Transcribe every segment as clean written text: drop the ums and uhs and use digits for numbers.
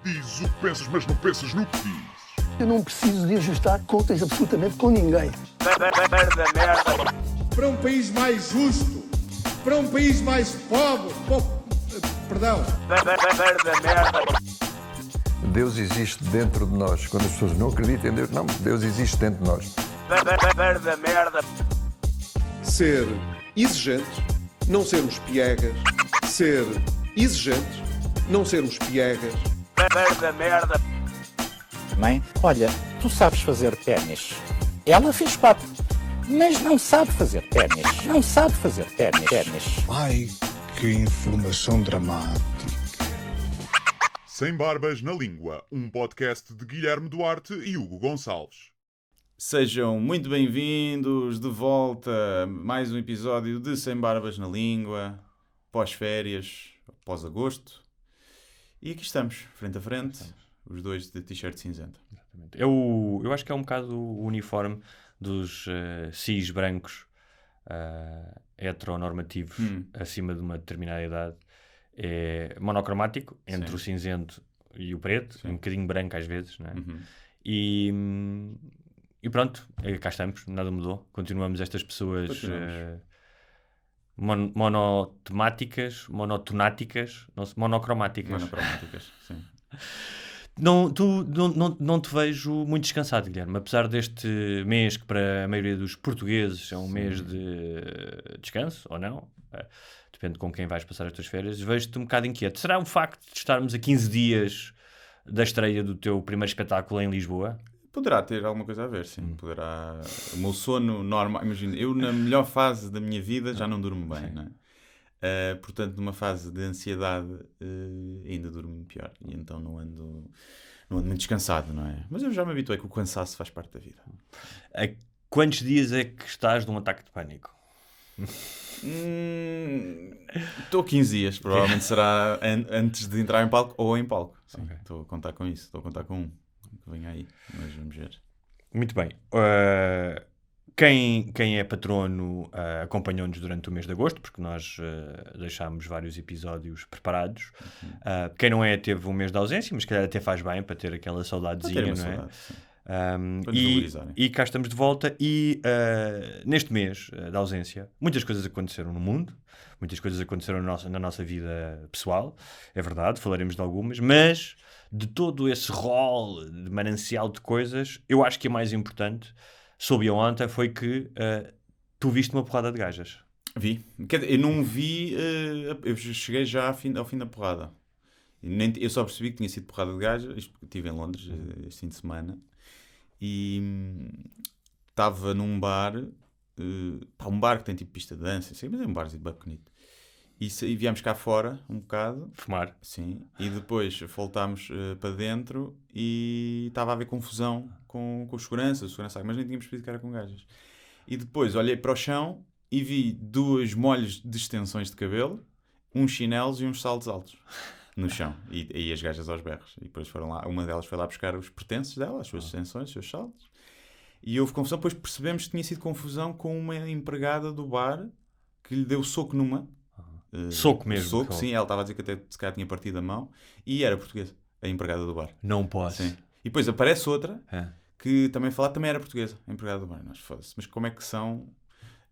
Diz o que pensas, mas não pensas no que dizes. Eu não preciso de ajustar contas absolutamente com ninguém. Para um país mais justo, para um país mais pobre, perdão. Deus existe dentro de nós. Quando as pessoas não acreditam em Deus, não, Deus existe dentro de nós. Ser exigentes, não sermos piegas. Ser exigentes, não sermos piegas. Mãe, olha, tu sabes fazer ténis. Ela fez 4, mas não sabe fazer ténis. Não sabe fazer ténis. Ai, que informação dramática. Sem Barbas na Língua, um podcast de Guilherme Duarte e Hugo Gonçalves. Sejam muito bem-vindos de volta a mais um episódio de Sem Barbas na Língua, pós-férias, pós-agosto. E aqui estamos, frente a frente, os dois de t-shirt cinzento. Eu acho que é um bocado o uniforme dos cis brancos heteronormativos acima de uma determinada idade. É monocromático, entre Sim. o cinzento e o preto, Sim. um bocadinho branco às vezes, não é? E pronto, cá estamos, nada mudou. Continuamos estas pessoas monotemáticas, monotonáticas, monocromáticas. Monocromáticas, sim. Não te vejo muito descansado, Guilherme, apesar deste mês que para a maioria dos portugueses é um mês de descanso, ou não, depende com quem vais passar as tuas férias, vejo-te um bocado inquieto. Será o facto de estarmos a 15 dias da estreia do teu primeiro espetáculo em Lisboa? Poderá ter alguma coisa a ver, sim. Poderá. O meu sono normal, imagina, eu na melhor fase da minha vida já não durmo bem, não é? Portanto, numa fase de ansiedade ainda durmo pior e então não ando muito descansado, não é? Mas eu já me habituei que o cansaço faz parte da vida. A quantos dias é que estás de um ataque de pânico? Estou 15 dias, provavelmente será antes de entrar em palco ou em palco. Sim, Ok. estou a contar com isso, estou a contar com um que venha aí, mas vamos ver. Muito bem. Quem é patrono acompanhou-nos durante o mês de agosto, porque nós deixámos vários episódios preparados. Quem não é, teve um mês de ausência, mas se calhar até faz bem para ter aquela saudadezinha, não é? Saudade, sim. Para nos valorizarem. E cá estamos de volta e neste mês da ausência muitas coisas aconteceram no mundo, muitas coisas aconteceram na nossa vida pessoal, é verdade, falaremos de algumas, mas de todo esse rol de manancial de coisas, eu acho que a mais importante, soube ontem, foi que tu viste uma porrada de gajas. Vi. Quer dizer, eu não vi, eu cheguei já ao fim da porrada. Eu só percebi que tinha sido porrada de gajas, estive em Londres este fim de semana, e estava num bar, um bar que tem tipo pista de dança, sei, mas é um barzinho bem bonito. E viemos cá fora um bocado. Fumar. Sim. E depois voltámos para dentro e estava a haver confusão com os seguranças, mas nem tínhamos percebido que era com gajas. E depois olhei para o chão e vi 2 molhos de extensões de cabelo, uns chinelos e uns saltos altos no chão. E as gajas aos berros. E depois foram lá, uma delas foi lá buscar os pertences dela, as suas extensões, os seus saltos. E houve confusão. Depois percebemos que tinha sido confusão com uma empregada do bar que lhe deu soco numa. Soco mesmo. Soco, sim. Ela estava a dizer que até se calhar tinha partido a mão. E era portuguesa, a empregada do bar. Não posso. Sim. E depois aparece outra É. que também era portuguesa, a empregada do bar. Nós, foda-se. Mas como é que são?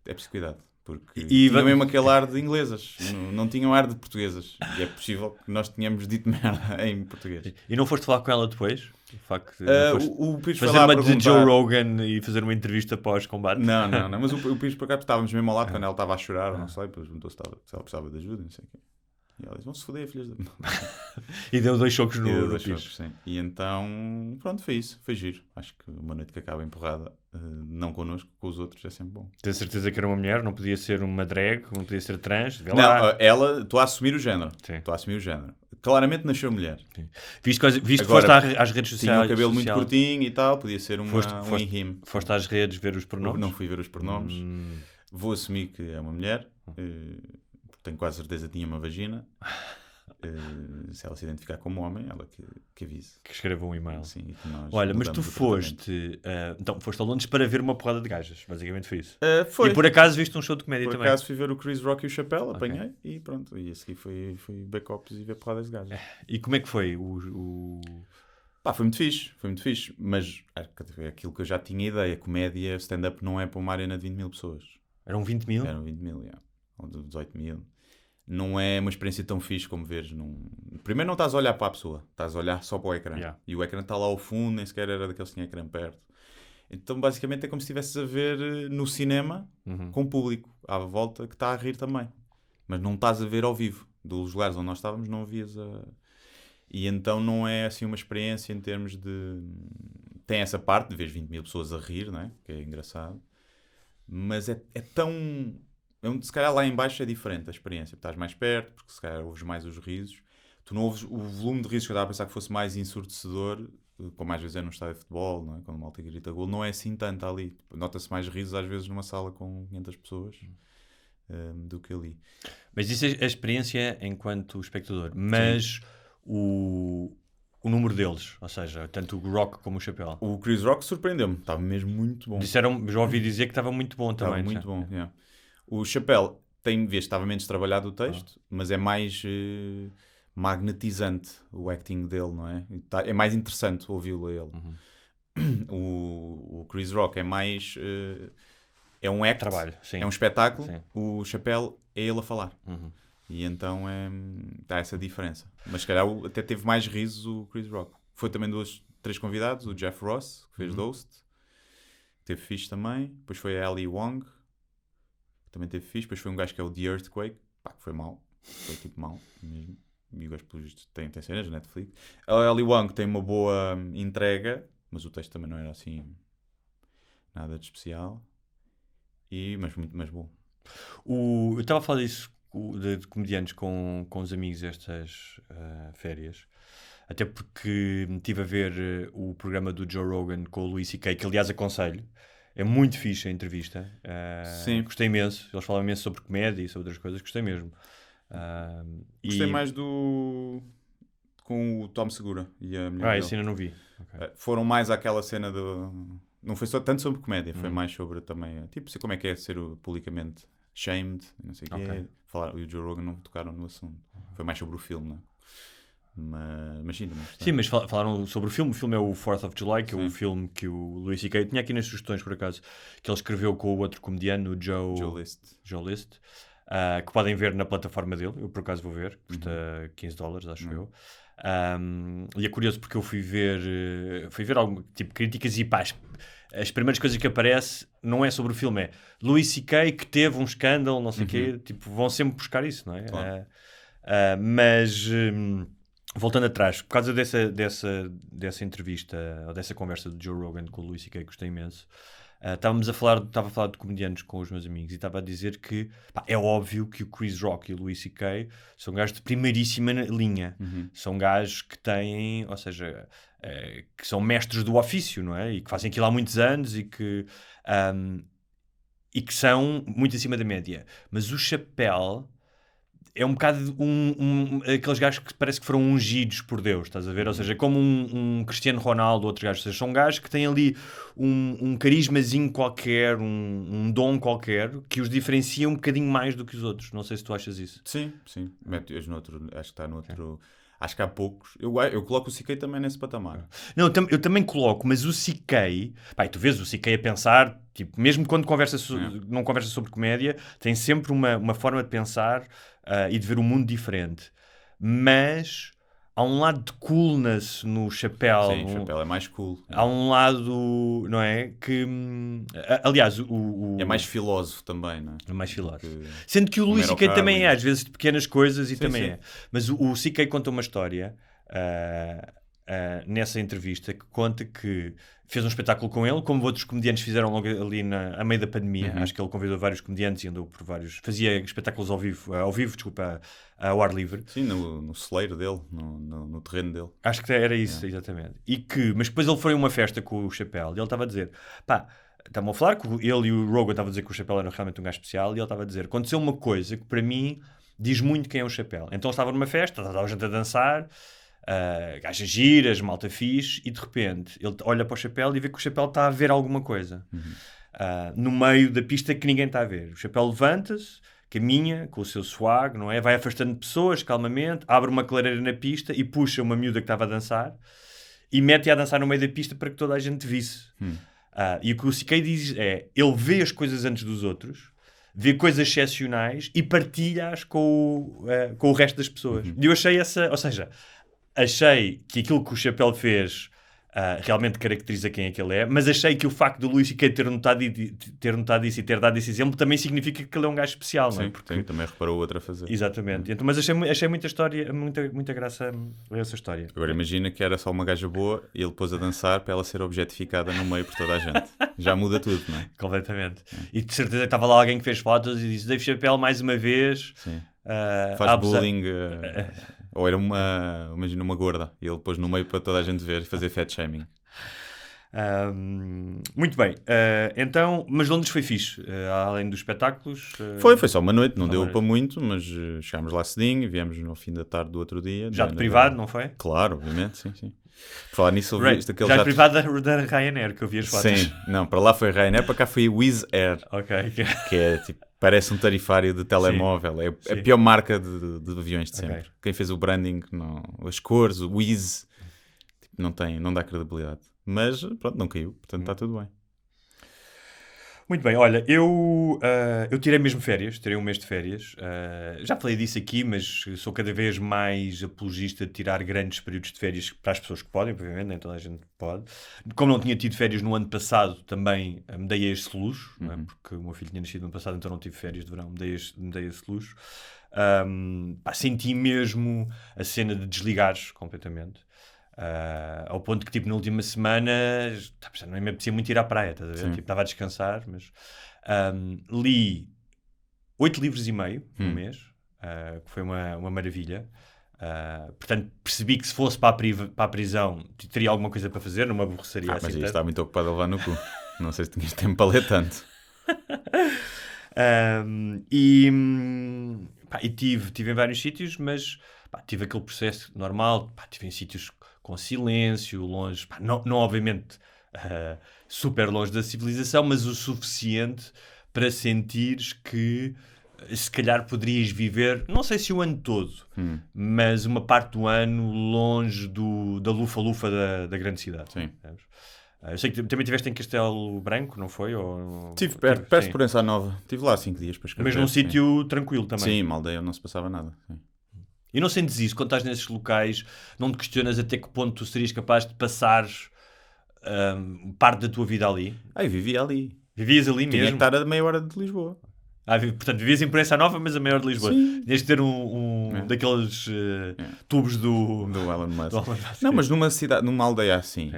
É preciso cuidado. Porque tinham mesmo aquele ar de inglesas, não tinham ar de portuguesas. E é possível que nós tenhamos dito merda em português. E não foste falar com ela depois? O facto de O Pires foi fazer lá uma perguntar... de Joe Rogan e fazer uma entrevista pós-combate? Não, mas o Pires por acaso estávamos mesmo ao lado quando ela estava a chorar, não sei, depois perguntou se ela precisava de ajuda, não sei o quê. E ela disse, vão-se foder, filhas da... E deu 2 chocos no dois piso. chocos, sim. E então, pronto, foi isso, foi giro. Acho que uma noite que acaba empurrada, não connosco, com os outros, é sempre bom. Tens certeza que era uma mulher? Não podia ser uma drag? Não podia ser trans? Vê Não, lá. ela, estou a assumir o género. Sim. Estou a assumir o género. Claramente nasceu mulher. Viste que Agora, foste às redes sociais? Tinha o cabelo muito curtinho e tal, podia ser um in-him. Foste às redes ver os pronomes? Não fui ver os pronomes. Vou assumir que é uma mulher. Porque tenho quase certeza que tinha uma vagina. Se ela se identificar como homem, ela que avise. Que escreva um e-mail. Sim, e que nós Olha, mas tu mudamos o tratamento. foste a Londres para ver uma porrada de gajas. Basicamente foi isso. Foi. E por acaso viste um show de comédia Por também. acaso fui ver o Chris Rock e o Chappelle, Ok. apanhei e pronto. E a seguir fui backups e ver porradas de gajas. E como é que foi o Pá, foi muito fixe, mas é aquilo que eu já tinha ideia, comédia, stand-up não é para uma arena de 20 mil pessoas. Eram 20 mil? Eram 20 mil, ou 18 mil. Não é uma experiência tão fixe como veres Primeiro não estás a olhar para a pessoa, estás a olhar só para o ecrã. Yeah. E o ecrã está lá ao fundo, nem sequer era daqueles que tinha ecrã perto. Então basicamente é como se estivesses a ver no cinema com o público à volta que está a rir também. Mas não estás a ver ao vivo. Dos lugares onde nós estávamos não vias a... E então não é assim uma experiência em termos de... Tem essa parte de ver 20 mil pessoas a rir, não é? Que é engraçado. Mas é tão... Se calhar lá em baixo é diferente a experiência. Estás mais perto, porque se calhar ouves mais os risos. Tu não ouves o volume de risos que eu estava a pensar que fosse mais ensurdecedor, como às vezes é num estádio de futebol, não é? Quando o malta grita gol, não é assim tanto ali. Nota-se mais risos às vezes numa sala com 500 pessoas do que ali. Mas isso é a experiência enquanto espectador. Mas o número deles, ou seja, tanto o Rock como o Chappelle. O Chris Rock surpreendeu-me. Estava mesmo muito bom. Já ouvi dizer que estava muito bom também. Estava muito bom, yeah. O Chappelle estava menos trabalhado o texto, mas é mais magnetizante o acting dele, não é? É mais interessante ouvi-lo a ele. O Chris Rock é mais... é um act, é um espetáculo. Sim. O Chappelle é ele a falar. E então está essa diferença. Mas se calhar até teve mais risos o Chris Rock. Foi também 3 convidados. O Jeff Ross, que fez Dosed. Teve fixe também. Depois foi a Ali Wong, que também teve fixe. Depois foi um gajo que é o The Earthquake. Pá, que foi mau. Foi tipo mau mesmo. E o gajo, pelo visto, tem cenas na Netflix. A Ali Wong tem uma boa entrega, mas o texto também não era assim nada de especial. Mas bom. Eu estava a falar disso de comediantes com os amigos estas férias, até porque estive a ver o programa do Joe Rogan com o Louis C.K., que aliás aconselho. É muito fixe a entrevista. Sim. Gostei imenso. Eles falam imenso sobre comédia e sobre outras coisas. Gostei mesmo. Gostei mais com o Tom Segura e a mulher dele. Isso ainda não vi. Okay. Foram mais àquela cena não foi só tanto sobre comédia, foi mais sobre também, tipo, como é que é ser publicamente shamed, não sei o quê. E o Joe Rogan não tocaram no assunto. Foi mais sobre o filme, não é? Mas sim, também gostei. Sim, mas falaram sobre o filme. O filme é o 4th of July, que é o filme que o Louis C.K. tinha aqui nas sugestões, por acaso, que ele escreveu com o outro comediante, o Joe List. Que podem ver na plataforma dele. Eu por acaso vou ver, custa $15, acho eu. E é curioso porque eu fui ver algum tipo de críticas e pá, as primeiras coisas que aparece não é sobre o filme, é Louis C.K. que teve um escândalo, não sei o quê, tipo, vão sempre buscar isso, não é? Claro. Mas voltando atrás, por causa dessa entrevista ou dessa conversa do Joe Rogan com o Louis C.K., gostei imenso. Estava a falar de comediantes com os meus amigos e estava a dizer que é óbvio que o Chris Rock e o Louis C.K. são gajos de primeiríssima linha. São gajos que têm, ou seja, que são mestres do ofício, não é? E que fazem aquilo há muitos anos e que são muito acima da média. Mas o Chappelle é um bocado aqueles gajos que parece que foram ungidos por Deus, estás a ver? Ou seja, como um Cristiano Ronaldo, outros gajos. Ou seja, são gajos que têm ali um carismazinho qualquer, um dom qualquer, que os diferencia um bocadinho mais do que os outros. Não sei se tu achas isso. Sim. Acho que está no outro... Acho que há poucos. Eu coloco o C.K. também nesse patamar. Não, eu também coloco, mas o C.K. Tu vês o C.K. a pensar, tipo, mesmo quando não conversa sobre comédia, tem sempre uma forma de pensar e de ver o mundo diferente. Mas há um lado de coolness no Chappelle. Sim, o Chappelle é mais cool. Há um lado, não é? Que, aliás, é mais filósofo também, não é? É mais filósofo. Sendo que o Louis C.K. também é, às vezes, de pequenas coisas e sim, também é. Mas o C.K. conta uma história nessa entrevista que conta que fez um espetáculo com ele, como outros comediantes fizeram logo ali a meio da pandemia. Acho que ele convidou vários comediantes e andou por vários... Fazia espetáculos ao vivo, ao ar livre. Sim, no celeiro dele, no terreno dele. Acho que era isso, exatamente. Mas depois ele foi a uma festa com o Chappelle e ele estava a dizer, estavam a falar que ele e o Rogan estavam a dizer que o Chappelle era realmente um gajo especial e ele estava a dizer, aconteceu uma coisa que para mim diz muito quem é o Chappelle. Então ele estava numa festa, estava a gente a dançar, gajas giras, malta fixe, e de repente ele olha para o Chappelle e vê que o Chappelle está a ver alguma coisa no meio da pista que ninguém está a ver. O Chappelle levanta-se, caminha com o seu swag, não é? Vai afastando pessoas calmamente, abre uma clareira na pista e puxa uma miúda que estava a dançar e mete-a a dançar no meio da pista para que toda a gente visse. E o que o C.K. diz é, ele vê as coisas antes dos outros, vê coisas excepcionais e partilha-as com o resto das pessoas. E eu achei achei que aquilo que o Chappelle fez realmente caracteriza quem é que ele é, mas achei que o facto do Louis C.K. ter notado isso e ter dado esse exemplo também significa que ele é um gajo especial, não é? Sim, porque também reparou outra a fazer. Exatamente. Então, mas achei muita história, muita graça a essa história. Agora imagina que era só uma gaja boa e ele pôs a dançar para ela ser objetificada no meio por toda a gente. Já muda tudo, não é? Completamente. E de certeza que estava lá alguém que fez fotos e disse Dave Chappelle mais uma vez. Sim. Faz bullying. Ou era imagina uma gorda e ele pôs no meio para toda a gente ver e fazer fat shaming. Muito bem. Então, mas Londres foi fixe. Além dos espetáculos. Foi só uma noite, não deu para muito, mas chegámos lá cedinho e viemos no fim da tarde do outro dia. Já de privado, não foi? Claro, obviamente, sim. Por falar nisso, aquele já de privado da Ryanair, que eu vi as fotos. Sim, não, para lá foi Ryanair, para cá foi Wizz Air. Ok. Que é tipo, parece um tarifário de telemóvel. É a pior marca de aviões de sempre. Okay. Quem fez o branding, as cores, o Wizz, tipo, não dá credibilidade. Mas pronto, não caiu, portanto está tudo bem. Muito bem, olha, eu tirei mesmo férias, tirei um mês de férias. Já falei disso aqui, mas sou cada vez mais apologista de tirar grandes períodos de férias para as pessoas que podem, obviamente, nem toda a gente pode. Como não tinha tido férias no ano passado, também me dei a este luxo, não é? Porque o meu filho tinha nascido no ano passado, então não tive férias de verão, me dei esse luxo. Senti mesmo a cena de desligares completamente. Ao ponto que, tipo, na última semana nem me apetecia muito ir à praia, estás a ver? Tipo, estava a descansar, mas li 8 livros e meio no mês, que foi uma maravilha. Portanto, percebi que se fosse para a prisão teria alguma coisa para fazer, não me aborreceria assim. Mas aí estava muito ocupado a levar no cu. Não sei se tinhas tempo para ler tanto. E tive em vários sítios, mas tive aquele processo normal, tive em sítios com silêncio, longe, não obviamente super longe da civilização, mas o suficiente para sentires que se calhar poderias viver, não sei se o ano todo, mas uma parte do ano longe da lufa-lufa da grande cidade. Sim. Eu sei que também estiveste em Castelo Branco, não foi? Estive perto por Ensa Nova. Estive lá 5 dias para escrever. Mas num sítio tranquilo também. Sim, uma aldeia onde não se passava nada. Sim. E não sentes isso, quando estás nesses locais, não te questionas até que ponto tu serias capaz de passar parte da tua vida ali? Eu vivia ali. Vivias ali mesmo? Tinha que estar a meia hora de Lisboa. Portanto, vivias em Proença Nova, mas a meia hora de Lisboa. Tinhas de ter daqueles tubos do Elon Musk. Não, mas numa cidade, numa aldeia assim,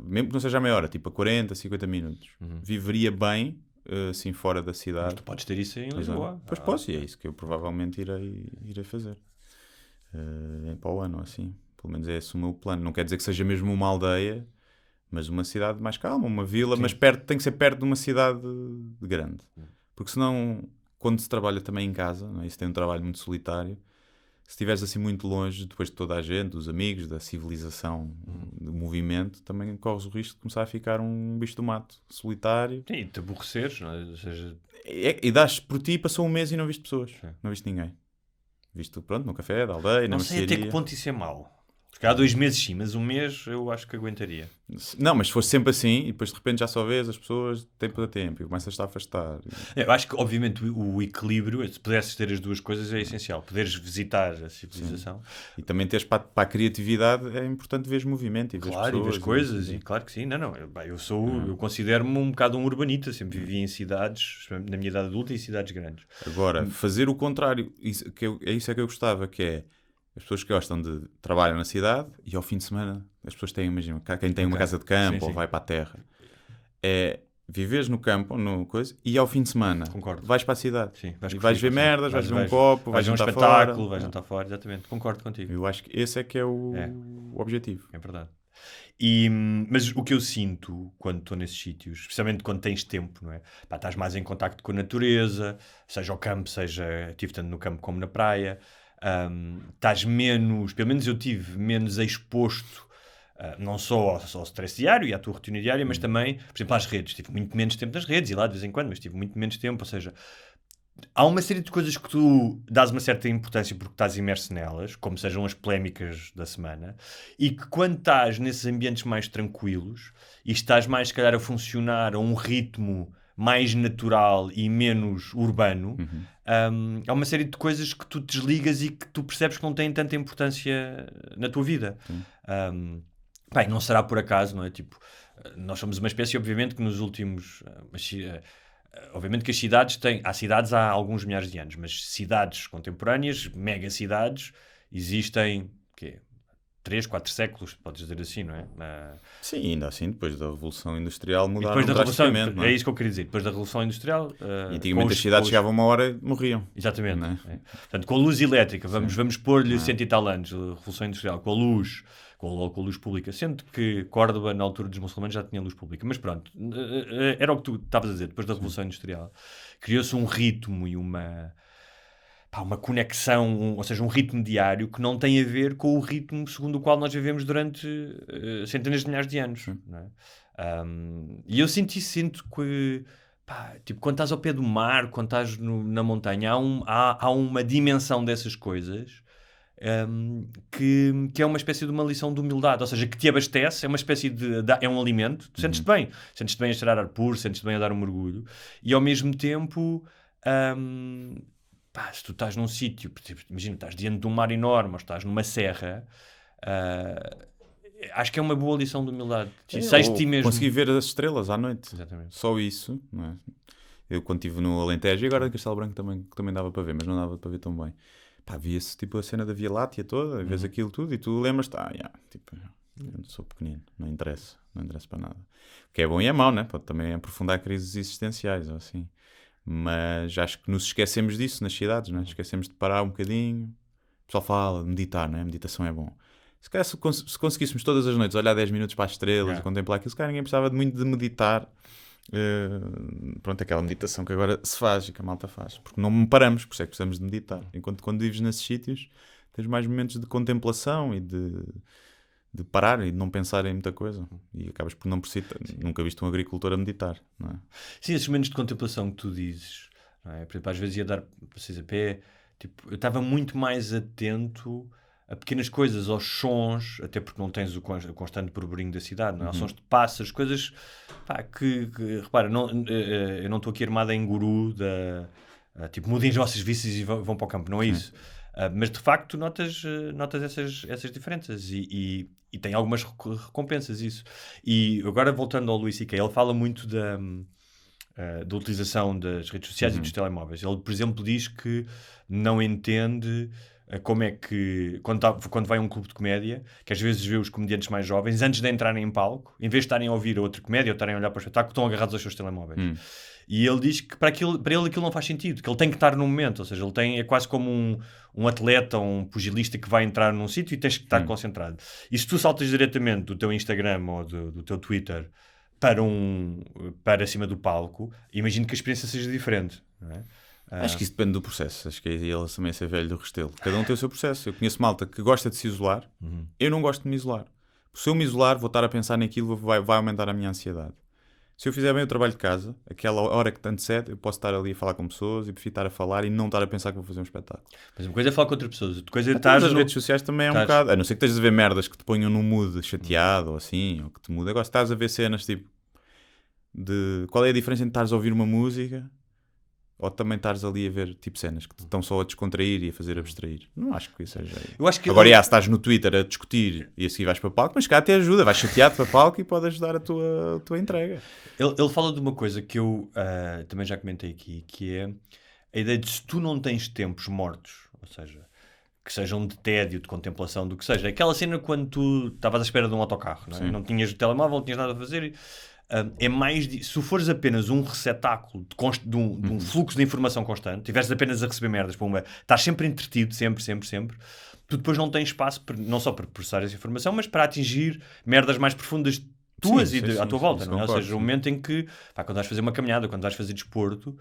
mesmo que não seja a meia hora, tipo a 40, 50 minutos, viveria bem, assim, fora da cidade. Mas tu podes ter isso em Lisboa. Pois posso, e é isso que eu provavelmente irei fazer. Para o ano, assim. Pelo menos é esse o meu plano. Não quer dizer que seja mesmo uma aldeia, mas uma cidade mais calma, uma vila, mas tem que ser perto de uma cidade grande. Porque senão, quando se trabalha também em casa, não é? Isso tem um trabalho muito solitário, se estiveres assim muito longe, depois de toda a gente, dos amigos, da civilização, do movimento, também corres o risco de começar a ficar um bicho do mato, solitário. Sim, e te aborreceres, não é? Ou seja... E dás por ti, passou um mês e não viste pessoas, não viste ninguém. Visto, pronto, no café, da aldeia, na mercearia. Não sei até que ponto isso é mau. Porque há 2 meses sim, mas um mês eu acho que aguentaria. Não, mas se fosse sempre assim, e depois de repente já só vês as pessoas de tempo a tempo e começas a afastar. Eu acho que, obviamente, o equilíbrio, se pudesses ter as duas coisas, é essencial. Poderes visitar a civilização. Sim. E também teres para a criatividade, é importante ver movimento e ver pessoas. Claro, e ver coisas, e claro que sim. Eu considero-me um bocado um urbanita, sempre vivi em cidades, na minha idade adulta, em cidades grandes. Agora, fazer o contrário, isso é que eu gostava, que é as pessoas que gostam de trabalham na cidade e ao fim de semana as pessoas têm, imagina, quem tem uma casa de campo ou vai para a terra, viveres no campo e ao fim de semana vais para a cidade. Sim, vais ver merdas, vais ver um copo, vais jantar espetáculo, fora. vais jantar fora, exatamente, concordo contigo. Eu acho que esse é que é o objetivo. É verdade. Mas o que eu sinto quando estou nesses sítios, especialmente quando tens tempo, não é? Estás mais em contacto com a natureza, seja ao campo, estive tanto no campo como na praia. Estás menos, pelo menos eu tive menos exposto não só ao stress diário e à tua rotina diária, mas também, por exemplo, às redes. Tive muito menos tempo nas redes e lá de vez em quando, mas tive muito menos tempo, ou seja, há uma série de coisas que tu dás uma certa importância porque estás imerso nelas, como sejam as polémicas da semana, e que quando estás nesses ambientes mais tranquilos e estás mais, se calhar, a funcionar a um ritmo mais natural e menos urbano, há uma série de coisas que tu desligas e que tu percebes que não têm tanta importância na tua vida. Bem, não será por acaso, não é? Tipo, nós somos uma espécie, obviamente, que nos últimos... obviamente que as cidades têm... Há cidades há alguns milhares de anos, mas cidades contemporâneas, megacidades, existem... quê? 3, 4 séculos, podes dizer assim, não é? Sim, ainda assim, depois da Revolução Industrial mudaram depois da Revolução, drasticamente. é isso que eu queria dizer. Depois da Revolução Industrial... E antigamente as cidades chegavam uma hora e morriam. Exatamente. Não é? Portanto, com a luz elétrica, vamos pôr-lhe 100 e tal anos, a Revolução Industrial, com a luz, com a luz pública, sendo que Córdoba, na altura dos muçulmanos, já tinha luz pública. Mas pronto, era o que tu estavas a dizer, depois da Revolução Industrial. Criou-se um ritmo e uma conexão, ou seja, um ritmo diário que não tem a ver com o ritmo segundo o qual nós vivemos durante centenas de milhares de anos. Não é? E eu sinto que, tipo, quando estás ao pé do mar, quando estás na montanha, há uma dimensão dessas coisas que é uma espécie de uma lição de humildade, ou seja, que te abastece, é uma espécie é um alimento, tu sentes-te bem a cheirar ar puro, sentes-te bem a dar um mergulho, e ao mesmo tempo... se tu estás num sítio, imagina, estás diante de um mar enorme ou estás numa serra, acho que é uma boa lição de humildade. Sais de ti mesmo. Consegui ver as estrelas à noite. Exatamente. Só isso. Não é? Eu quando estive no Alentejo, e agora em Castelo Branco também dava para ver, mas não dava para ver tão bem. Via-se tipo a cena da Via Láctea toda, vês aquilo tudo e tu lembras-te, tipo, eu sou pequenino, não interessa para nada. O que é bom e é mau, né? Pode também aprofundar crises existenciais ou assim. Mas acho que nos esquecemos disso nas cidades, não é? Esquecemos de parar um bocadinho. O pessoal fala de meditar, não é? Meditação é bom. Se calhar se conseguíssemos todas as noites olhar 10 minutos para as estrelas e contemplar aquilo, se calhar ninguém precisava muito de meditar. Pronto, aquela meditação que agora se faz e que a malta faz. Porque não paramos, por isso é que precisamos de meditar. Enquanto quando vives nesses sítios, tens mais momentos de contemplação e de parar e de não pensar em muita coisa. E acabas por não precisar. Nunca viste um agricultor a meditar, não é? Sim, esses momentos de contemplação que tu dizes, não é? Por exemplo, às vezes ia dar passeio a pé, tipo, eu estava muito mais atento a pequenas coisas, aos sons, até porque não tens o constante burburinho da cidade, não é? Aos sons de pássaros, coisas que repara, eu não estou aqui armado em guru tipo, mudem os vossos vícios e vão para o campo, não é isso. Mas de facto notas essas diferenças e tem algumas recompensas isso. E agora voltando ao Luís C.K., ele fala muito da utilização das redes sociais e dos telemóveis. Ele, por exemplo, diz que não entende como é que quando vai a um clube de comédia, que às vezes vê os comediantes mais jovens, antes de entrarem em palco, em vez de estarem a ouvir a outra comédia ou estarem a olhar para o espetáculo, estão agarrados aos seus telemóveis. E ele diz que para ele aquilo não faz sentido, que ele tem que estar no momento, ou seja, é quase como um atleta, um pugilista que vai entrar num sítio e tens que estar concentrado. E se tu saltas diretamente do teu Instagram ou do teu Twitter para cima do palco, imagino que a experiência seja diferente, não é? Acho que isso depende do processo. Acho que ele também é ser velho do Restelo. Cada um tem o seu processo. Eu conheço malta que gosta de se isolar. Eu não gosto de me isolar. Se eu me isolar, vou estar a pensar naquilo, vai aumentar a minha ansiedade. Se eu fizer bem o trabalho de casa, aquela hora que tanto cede, eu posso estar ali a falar com pessoas e prefiro estar a falar e não estar a pensar que vou fazer um espetáculo. Mas uma coisa é falar com outra pessoa, outra coisa é estar nas redes sociais também é um bocado. A não ser que estejas a ver merdas que te ponham num mood chateado ou assim, ou que te muda. Agora, se estás a ver cenas tipo qual é a diferença entre estares a ouvir uma música ou também estares ali a ver tipo cenas que te estão só a descontrair e a fazer abstrair. Não acho que isso seja. Eu acho que agora, se estás no Twitter a discutir e a seguir vais para o palco, mas cá até ajuda, vais chateado para o palco e pode ajudar a tua entrega. Ele fala de uma coisa que eu também já comentei aqui, que é a ideia de se tu não tens tempos mortos, ou seja, que sejam de tédio, de contemplação, do que seja. Aquela cena quando tu estavas à espera de um autocarro, não é? Não tinhas o telemóvel, não tinhas nada a fazer. É mais se fores apenas um receptáculo de um fluxo de informação constante, tiveres apenas a receber merdas, estás sempre entretido, sempre, tu depois não tens espaço não só para processar essa informação, mas para atingir merdas mais profundas tuas à tua volta, não é? Ou seja, o momento em que, quando vais fazer uma caminhada, quando vais fazer desporto,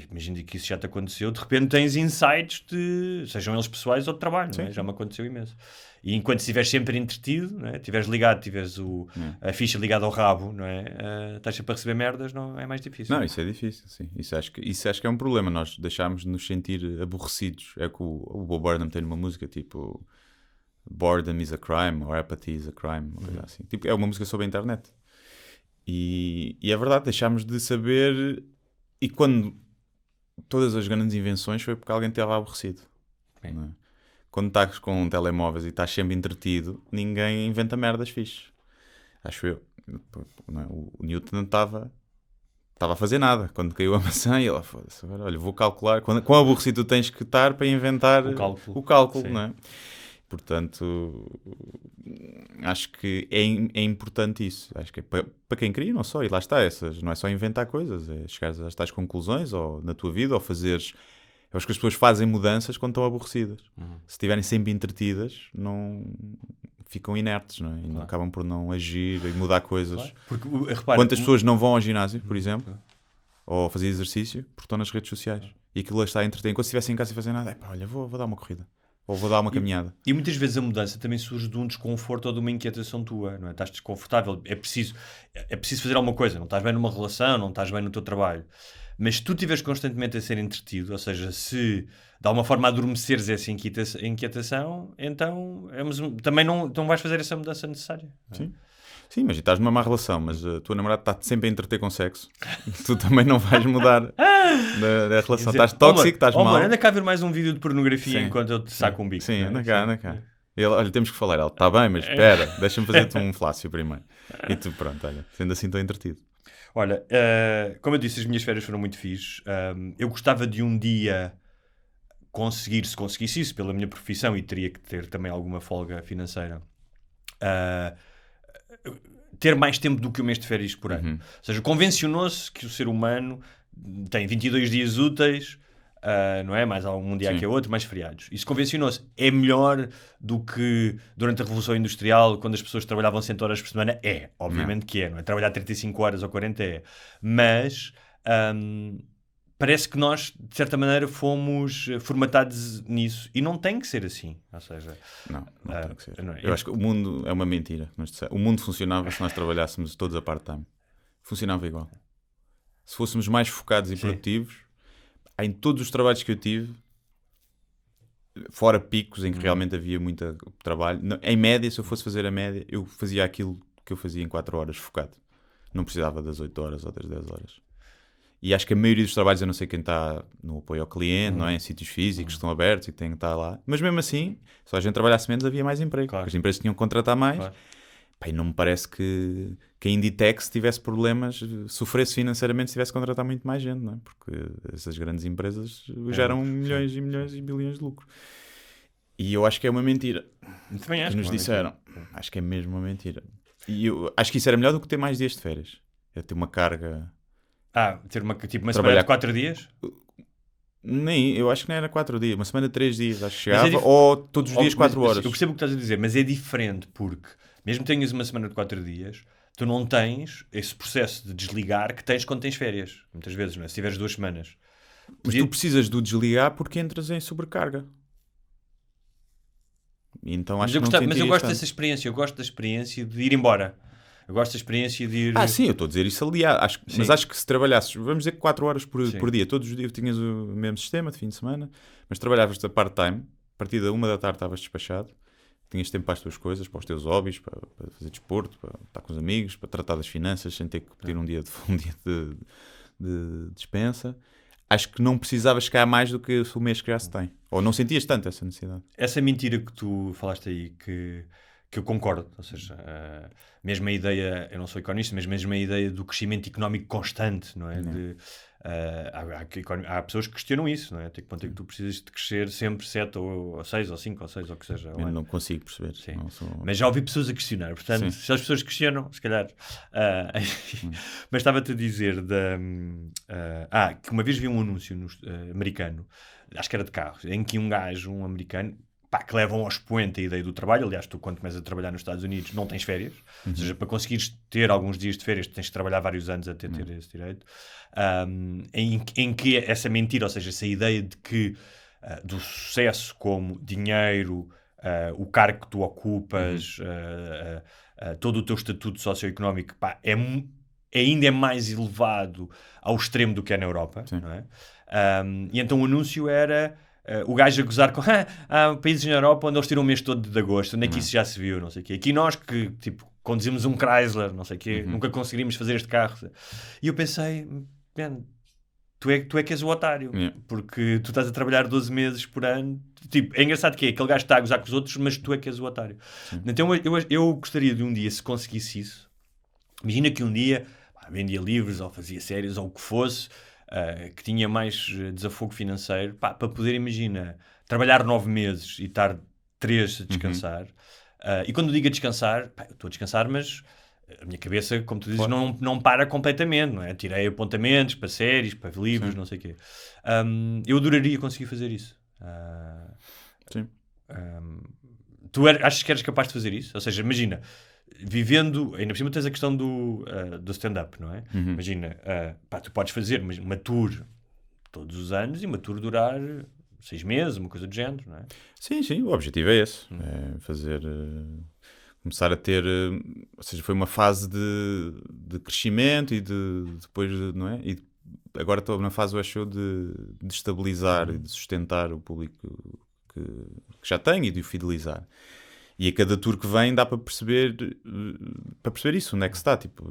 imagino que isso já te aconteceu, de repente tens insights sejam eles pessoais ou de trabalho, não é? Já me aconteceu imenso. E enquanto estiveres sempre entretido, não é? Estiveres ligado, tiveres a ficha ligada ao rabo, não é? Estás sempre a receber merdas, não é mais difícil. Não, isso é difícil, sim. Isso acho que é um problema. Nós deixámos de nos sentir aborrecidos. É que o Bob Burnham tem uma música tipo Boredom is a crime, ou Apathy is a crime, uma coisa assim. Tipo, é uma música sobre a internet. E é verdade, deixámos de saber. E quando todas as grandes invenções foi porque alguém estava aborrecido. Não é? Quando estás com telemóveis e estás sempre entretido, ninguém inventa merdas fixes. Acho eu. Não é? O Newton não estava a fazer nada. Quando caiu a maçã, ele foda-se, agora, olha, vou calcular. Quão aborrecido tu tens que estar para inventar o cálculo, não é? Portanto, acho que é importante isso. Acho que é para quem cria, não só. E lá está, não é só inventar coisas, é chegares às tais conclusões ou na tua vida, ou fazeres. Eu acho que as pessoas fazem mudanças quando estão aborrecidas. Se estiverem sempre entretidas, não ficam inertes, não é? E acabam por não agir e mudar coisas. Porque, repara, quantas pessoas não vão ao ginásio, por exemplo, ou fazer exercício, porque estão nas redes sociais. E aquilo está a entreter. Enquanto se estivessem em casa e fazer nada, olha, vou dar uma corrida. Ou vou dar uma caminhada. E muitas vezes a mudança também surge de um desconforto ou de uma inquietação tua, não é? Estás desconfortável, é preciso fazer alguma coisa, não estás bem numa relação, não estás bem no teu trabalho. Mas se tu estiveres constantemente a ser entretido, ou seja, se de alguma forma adormeceres essa inquietação, então também não vais fazer essa mudança necessária. Sim. Sim, mas estás numa má relação, mas a tua namorada está sempre a entreter com sexo. Tu também não vais mudar da relação. Estás tóxico, estás mal. Anda cá a ver mais um vídeo de pornografia enquanto eu te saco um bico. Sim, anda cá. Ele, olha, temos que falar. Ele, está bem, mas espera, deixa-me fazer-te um flácio primeiro. E tu, pronto, olha, sendo assim estou entretido. Olha, como eu disse, as minhas férias foram muito fixes. Eu gostava de um dia se conseguisse isso pela minha profissão, e teria que ter também alguma folga financeira, ter mais tempo do que um mês de férias por ano. Ou seja, convencionou-se que o ser humano tem 22 dias úteis, não é? Mais um dia que é outro, mais feriados. Isso convencionou-se. É melhor do que durante a Revolução Industrial, quando as pessoas trabalhavam 100 horas por semana? É, obviamente que é, não é? Trabalhar 35 horas ou 40 é. Mas parece que nós, de certa maneira, fomos formatados nisso. E não tem que ser assim. Ou seja... Não tem que ser. Eu acho que o mundo é uma mentira. O mundo funcionava se nós trabalhássemos todos a part-time. Funcionava igual. Se fôssemos mais focados e produtivos, em todos os trabalhos que eu tive, fora picos em que realmente havia muito trabalho, em média, se eu fosse fazer a média, eu fazia aquilo que eu fazia em 4 horas focado. Não precisava das 8 horas ou das 10 horas. E acho que a maioria dos trabalhos, eu não sei quem está no apoio ao cliente, não é? Em sítios físicos que estão abertos e que têm que estar lá. Mas mesmo assim, se a gente trabalhasse menos, havia mais emprego. Claro. As empresas tinham que contratar mais. Claro. Pá, e não me parece que a Inditex tivesse problemas, sofresse financeiramente se tivesse que contratar muito mais gente, não é? Porque essas grandes empresas geram milhões e milhões e bilhões de lucro. E eu acho que é uma mentira. Também acho que nos disseram. Acho que é mesmo uma mentira. E eu acho que isso era melhor do que ter mais dias de férias. É ter uma carga... ter uma semana de 4 dias? Nem, eu acho que não era 4 dias. Uma semana de 3 dias, acho que chegava. Ou todos os dias 4 horas. Eu percebo o que estás a dizer, mas é diferente porque... Mesmo que tenhas uma semana de 4 dias, tu não tens esse processo de desligar que tens quando tens férias. Muitas vezes, não é? Se tiveres 2 semanas. Mas tu precisas do desligar porque entras em sobrecarga. Então acho mas eu gosto dessa experiência. Eu gosto da experiência de ir embora. Eu gosto da experiência de ir... sim, eu estou a dizer isso aliado. Mas acho que se trabalhasses, vamos dizer, 4 horas por dia, todos os dias tinhas o mesmo sistema de fim de semana, mas trabalhavas a part-time, a partir da 1 da tarde estavas despachado. Tinhas tempo para as tuas coisas, para os teus hobbies, para fazer desporto, para estar com os amigos, para tratar das finanças, sem ter que pedir um dia de dispensa. Acho que não precisavas ficar mais do que o mês que já se tem. Ou não sentias tanto essa necessidade. Essa mentira que tu falaste aí, que eu concordo. Ou seja, mesmo a ideia, eu não sou economista, mas mesmo a ideia do crescimento económico constante, não é? Há pessoas que questionam isso, não é? Até que ponto é que tu precisas de crescer sempre 7 ou 6 ou 5 ou 6 ou o que seja. Eu não consigo perceber. Mas já ouvi pessoas a questionar, portanto, se as pessoas questionam, se calhar. Mas estava-te a dizer que uma vez vi um anúncio americano, acho que era de carros, em que um americano, que levam ao expoente a ideia do trabalho. Aliás, tu quando começas a trabalhar nos Estados Unidos não tens férias, ou seja, para conseguires ter alguns dias de férias tens que trabalhar vários anos até ter esse direito, em que essa mentira, ou seja, essa ideia de que do sucesso como dinheiro, o cargo que tu ocupas, todo o teu estatuto socioeconómico, pá, ainda é mais elevado ao extremo do que é na Europa, não é? E então o anúncio era o gajo a gozar com há países na Europa onde eles tiram o mês todo de agosto, onde é que isso já se viu, não sei o quê. Aqui nós que, tipo, conduzimos um Chrysler, não sei o quê, nunca conseguiríamos fazer este carro. E eu pensei, man, tu é que és o otário, porque tu estás a trabalhar 12 meses por ano. Tipo, é engraçado que é aquele gajo está a gozar com os outros, mas tu é que és o otário. Então eu gostaria de um dia, se conseguisse isso, imagina que um dia vendia livros ou fazia séries ou o que fosse, que tinha mais desafogo financeiro, para poder, imagina, trabalhar 9 meses e estar 3 a descansar. E quando digo a descansar, eu estou a descansar, mas a minha cabeça, como tu dizes, não para completamente, não é? Tirei apontamentos para séries, para livros, não sei o quê. Eu adoraria conseguir fazer isso. Sim. Tu achas que eres capaz de fazer isso? Ou seja, imagina, vivendo, ainda por cima tens a questão do stand-up, não é? Imagina, tu podes fazer uma tour todos os anos e uma tour durar 6 meses, uma coisa do género, não é? Sim, o objetivo é esse. É fazer... começar a ter... ou seja, foi uma fase de crescimento e depois, não é? E agora estou na fase, eu acho, de estabilizar e de sustentar o público que já tenho e de o fidelizar. E a cada tour que vem dá para perceber isso, onde é que se está. Tipo,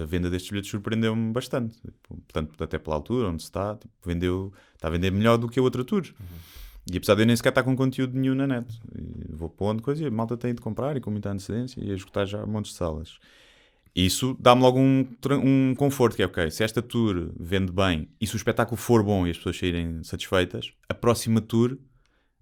a venda destes bilhetes surpreendeu-me bastante. Portanto, até pela altura, onde se está, tipo, está a vender melhor do que a outra tour. E apesar de eu nem sequer estar com conteúdo nenhum na net. E vou pondo coisa e a malta tem de comprar e com muita antecedência e a esgotar já montes de salas. E isso dá-me logo um conforto, que é ok, se esta tour vende bem e se o espetáculo for bom e as pessoas saírem satisfeitas, a próxima tour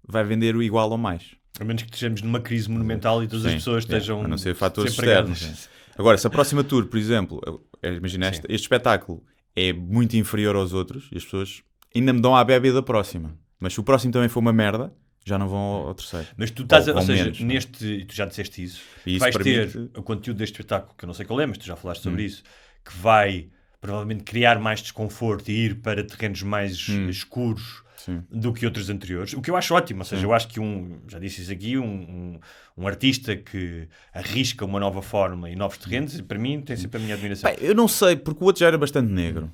vai vender o igual ou mais. A menos que estejamos numa crise monumental e todas as pessoas estejam... A não ser fatores externos. Agora, se a próxima tour, por exemplo, imagina este espetáculo é muito inferior aos outros e as pessoas ainda me dão à bébia da próxima. Mas se o próximo também for uma merda, já não vão ao terceiro. Mas tu estás, ou seja, menos, tu já disseste isso, e isso vais ter permite... o conteúdo deste espetáculo, que eu não sei qual é, mas tu já falaste sobre isso, que vai provavelmente criar mais desconforto e ir para terrenos mais escuros do que outros anteriores, o que eu acho ótimo. Ou seja, eu acho que já disse isso aqui, um artista que arrisca uma nova forma e novos terrenos, para mim tem sempre a minha admiração. Eu não sei, porque o outro já era bastante negro.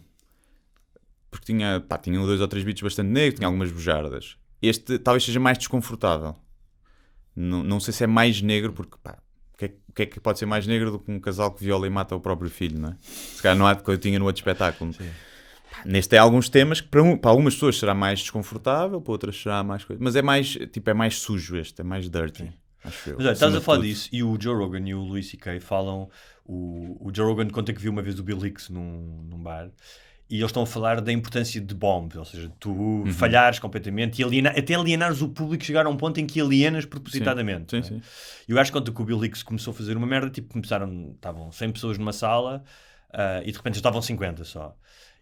Porque tinha 2 ou 3 beats bastante negros, tinha algumas bujardas. Este talvez seja mais desconfortável. Não sei se é mais negro, porque o que é que pode ser mais negro do que um casal que viola e mata o próprio filho, não é? Se calhar não há de que eu tinha no outro espetáculo. Neste tem alguns temas que para algumas pessoas será mais desconfortável, para outras será mais coisa. Mas é mais sujo este, é mais dirty. Acho eu. Mas estás a falar disso, e o Joe Rogan e o Louis C.K. falam, o Joe Rogan conta que viu uma vez o Bill Hicks num bar, e eles estão a falar da importância de bomb, ou seja, tu falhares completamente e até alienares o público, chegar a um ponto em que alienas propositadamente. Sim. E eu acho que quando o Bill Hicks começou a fazer uma merda, tipo, estavam 100 pessoas numa sala e de repente estavam 50 só.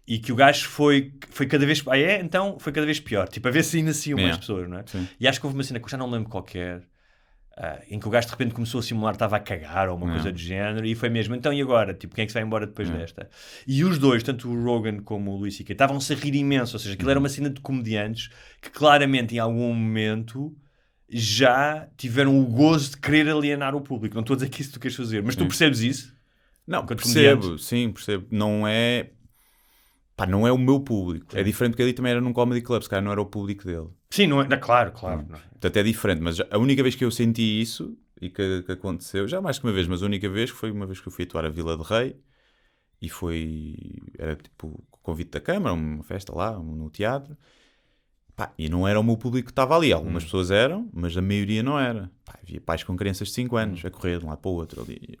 E que o gajo foi cada vez... então foi cada vez pior. Tipo, a ver se ainda nasciam mais pessoas, não é? Sim. E acho que houve uma cena que eu já não me lembro qualquer, em que o gajo de repente começou a simular, estava a cagar ou uma coisa do género, e foi mesmo, então e agora? Tipo, quem é que se vai embora depois desta? E os dois, tanto o Rogan como o Louis C.K., estavam-se a rir imenso, ou seja, aquilo era uma cena de comediantes que claramente em algum momento já tiveram o gozo de querer alienar o público. Não estou a dizer que isso tu queres fazer, mas tu percebes isso? Não, percebo. Não é o meu público. É diferente porque ali também era num comedy club, se calhar não era o público dele. Sim, não é? Claro. Portanto, é diferente, mas a única vez que eu senti isso e que aconteceu, já mais que uma vez, mas a única vez foi uma vez que eu fui atuar a Vila de Rei e era tipo convite da Câmara, uma festa lá, no teatro, e não era o meu público que estava ali. Algumas pessoas eram, mas a maioria não era. Havia pais com crianças de 5 anos a correr de um lado para o outro ali.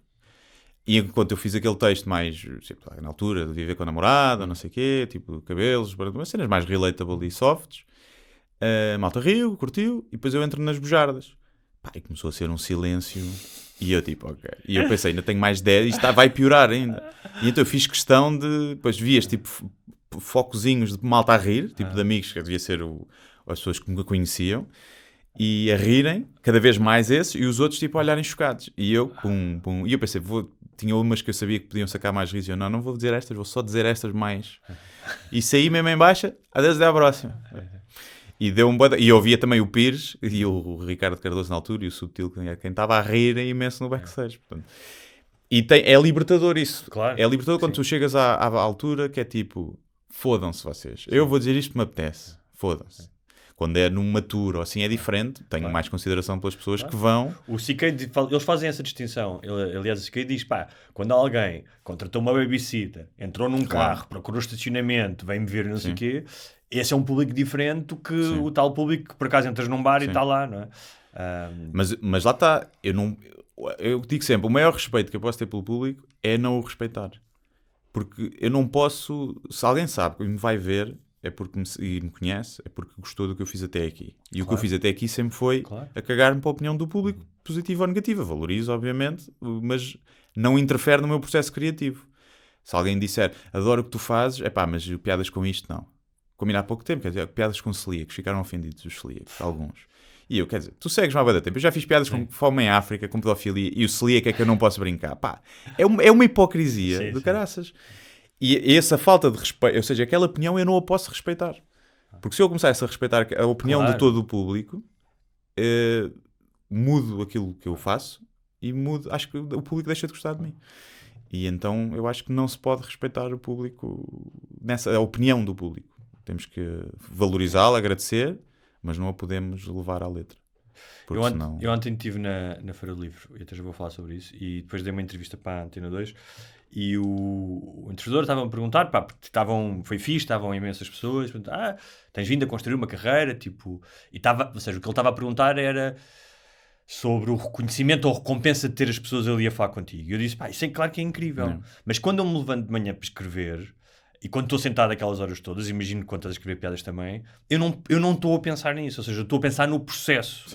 E enquanto eu fiz aquele texto mais, tipo, na altura, de viver com a namorada, não sei o quê, tipo, cabelos, cenas mais relatable e softs, a malta riu, curtiu, e depois eu entro nas bujardas. E começou a ser um silêncio, e eu tipo, ok. E eu pensei, ainda tenho mais 10, isto vai piorar ainda. E então eu fiz questão de, depois vias, tipo, focozinhos de malta a rir, tipo de amigos, que devia ser as pessoas que me conheciam, e a rirem, cada vez mais esses, e os outros, tipo, a olharem chocados. E eu, pum. E eu pensei, tinha umas que eu sabia que podiam sacar mais riso. Eu, não vou dizer estas, vou só dizer estas mais. E saí mesmo em baixa, adeus, até à próxima. E deu e eu ouvia também o Pires e o Ricardo Cardoso na altura e o Subtil, quem estava a rir imenso no backstage. Portanto. E é libertador isso. Claro. É libertador quando tu chegas à altura que é tipo, fodam-se vocês. Eu vou dizer isto que me apetece. Fodam-se. Quando é numa tour ou assim é diferente. Tenho mais consideração pelas pessoas que vão. O CK, eles fazem essa distinção. Aliás, o CK diz, quando alguém contratou uma babysitter, entrou num carro, procurou estacionamento, vem-me ver não sei o quê, esse é um público diferente do que o tal público que por acaso entras num bar e está lá, não é? Mas lá está, eu digo sempre, o maior respeito que eu posso ter pelo público é não o respeitar. Porque eu não posso, se alguém sabe que me vai ver, é porque me conhece, é porque gostou do que eu fiz até aqui. E o que eu fiz até aqui sempre foi a cagar-me para a opinião do público, positiva ou negativa. Valorizo, obviamente, mas não interfere no meu processo criativo. Se alguém disser, adoro o que tu fazes, mas piadas com isto, não. Combina há pouco tempo, quer dizer, piadas com celíacos, ficaram ofendidos os celíacos, alguns. E eu, quer dizer, tu segues-me há bastante tempo, eu já fiz piadas com fome em África, com pedofilia, e o celíaco é que eu não posso brincar. É uma hipocrisia de caraças. E essa falta de respeito, ou seja, aquela opinião eu não a posso respeitar. Porque se eu começasse a respeitar a opinião de todo o público, mudo aquilo que eu faço e acho que o público deixa de gostar de mim. E então eu acho que não se pode respeitar o público, a opinião do público. Temos que valorizá-la, agradecer, mas não a podemos levar à letra. Eu ontem estive na Feira do Livro, e até já vou falar sobre isso, e depois dei uma entrevista para a Antena 2, e o entrevistador estava a me perguntar, porque foi fixe, estavam imensas pessoas, tens vindo a construir uma carreira, tipo, ou seja, o que ele estava a perguntar era sobre o reconhecimento ou recompensa de ter as pessoas ali a falar contigo. E eu disse, isso é claro que é incrível, mas quando eu me levanto de manhã para escrever, e quando estou sentado aquelas horas todas, imagino quando estás a escrever piadas também, eu não estou a pensar nisso, ou seja, eu estou a pensar no processo.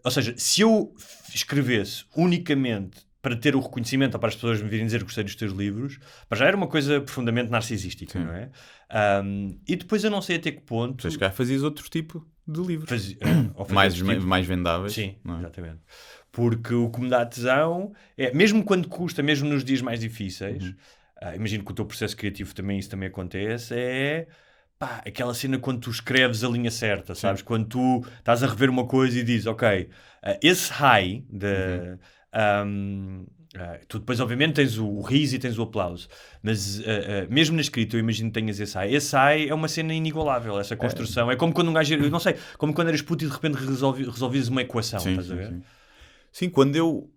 Ou seja, se eu escrevesse unicamente para ter o reconhecimento ou para as pessoas me virem dizer que gostei dos teus livros, para já era uma coisa profundamente narcisística, não é? E depois eu não sei até que ponto... Mas cá fazias outro tipo de livros. Mais vendáveis. Sim, exatamente. Porque o que me dá tesão é, mesmo quando custa, mesmo nos dias mais difíceis... imagino que o teu processo criativo também isso também acontece, aquela cena quando tu escreves a linha certa, sabes? Quando tu estás a rever uma coisa e dizes, ok, esse high tu depois obviamente tens o riso e tens o aplauso, mas mesmo na escrita eu imagino que tenhas esse high é uma cena inigualável, essa construção, é como quando um gajo, eu não sei, como quando eras puto e de repente resolvias uma equação, estás a ver? Sim, quando eu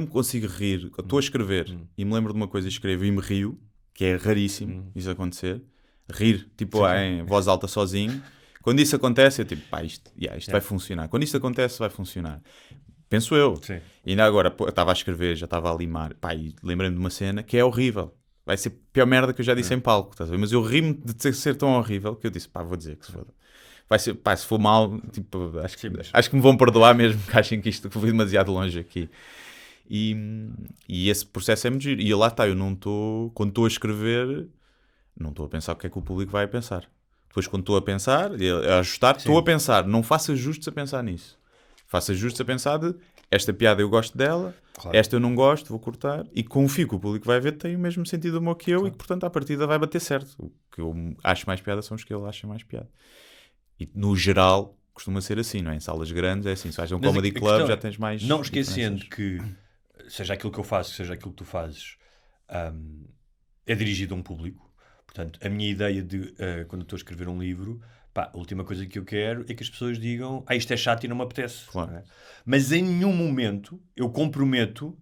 me consigo rir, estou a escrever e me lembro de uma coisa e escrevo e me rio, que é raríssimo isso acontecer, rir, tipo em voz alta sozinho, quando isso acontece eu tipo, isto vai funcionar, quando isto acontece vai funcionar, penso eu. E ainda agora, eu estava a escrever, já estava a limar, e lembrei-me de uma cena que é horrível, vai ser a pior merda que eu já disse em palco, estás a ver? Mas eu ri-me de ser tão horrível que eu disse, vou dizer que se foda. Vai ser, se for mal, tipo, acho que me vão perdoar mesmo que achem que isto foi demasiado longe aqui. E esse processo é muito giro. E lá está, quando estou a escrever, não estou a pensar o que é que o público vai pensar. Depois, quando estou a pensar, a ajustar, estou a pensar. Não faço ajustes a pensar nisso. Faço ajustes a pensar de esta piada eu gosto dela, esta eu não gosto, vou cortar. E confio que o público vai ver tem o mesmo sentido do humor que eu e que, portanto, à partida vai bater certo. O que eu acho mais piada são os que ele acha mais piada. E, no geral, costuma ser assim, não é? Em salas grandes é assim. Se vais a um comedy club já tens mais... Não esquecendo que... seja aquilo que eu faço, seja aquilo que tu fazes, é dirigido a um público. Portanto, a minha ideia de, quando estou a escrever um livro, a última coisa que eu quero é que as pessoas digam isto é chato e não me apetece. Claro. Não é? Mas em nenhum momento eu comprometo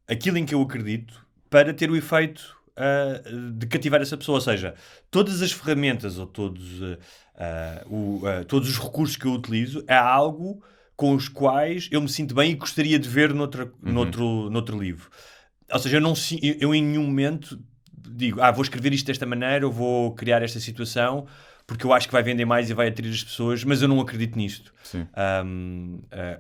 aquilo em que eu acredito para ter o efeito de cativar essa pessoa. Ou seja, todas as ferramentas ou todos os recursos que eu utilizo é algo... com os quais eu me sinto bem e gostaria de ver noutro livro. Ou seja, eu em nenhum momento digo, vou escrever isto desta maneira, ou vou criar esta situação, porque eu acho que vai vender mais e vai atrair as pessoas, mas eu não acredito nisto.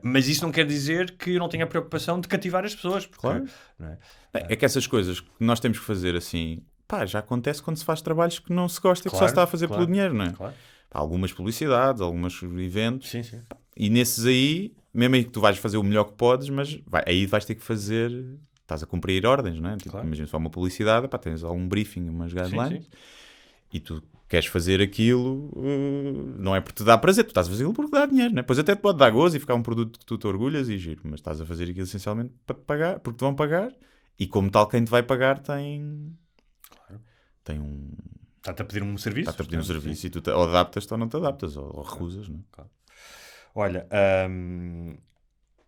Mas isso não quer dizer que eu não tenha a preocupação de cativar as pessoas. Porque, claro. Não é? É que essas coisas que nós temos que fazer assim, já acontece quando se faz trabalhos que não se gosta e que só se está a fazer pelo dinheiro, não é? Claro. Algumas publicidades, alguns eventos. Sim. E nesses aí, mesmo aí que tu vais fazer o melhor que podes, mas aí vais ter que fazer... Estás a cumprir ordens, não é? Tipo, imagina só uma publicidade, tens algum briefing, umas guidelines, e tu queres fazer aquilo, não é porque te dá prazer, tu estás a fazer aquilo porque dá dinheiro, né? Depois até te pode dar gozo e ficar um produto que tu te orgulhas e giro, mas estás a fazer aquilo essencialmente para te pagar, porque te vão pagar, e como tal quem te vai pagar tem um... Está-te a pedir um serviço. Está-te a pedir um serviço e tu ou adaptas-te ou não te adaptas, ou recusas, não é? Claro. Olha,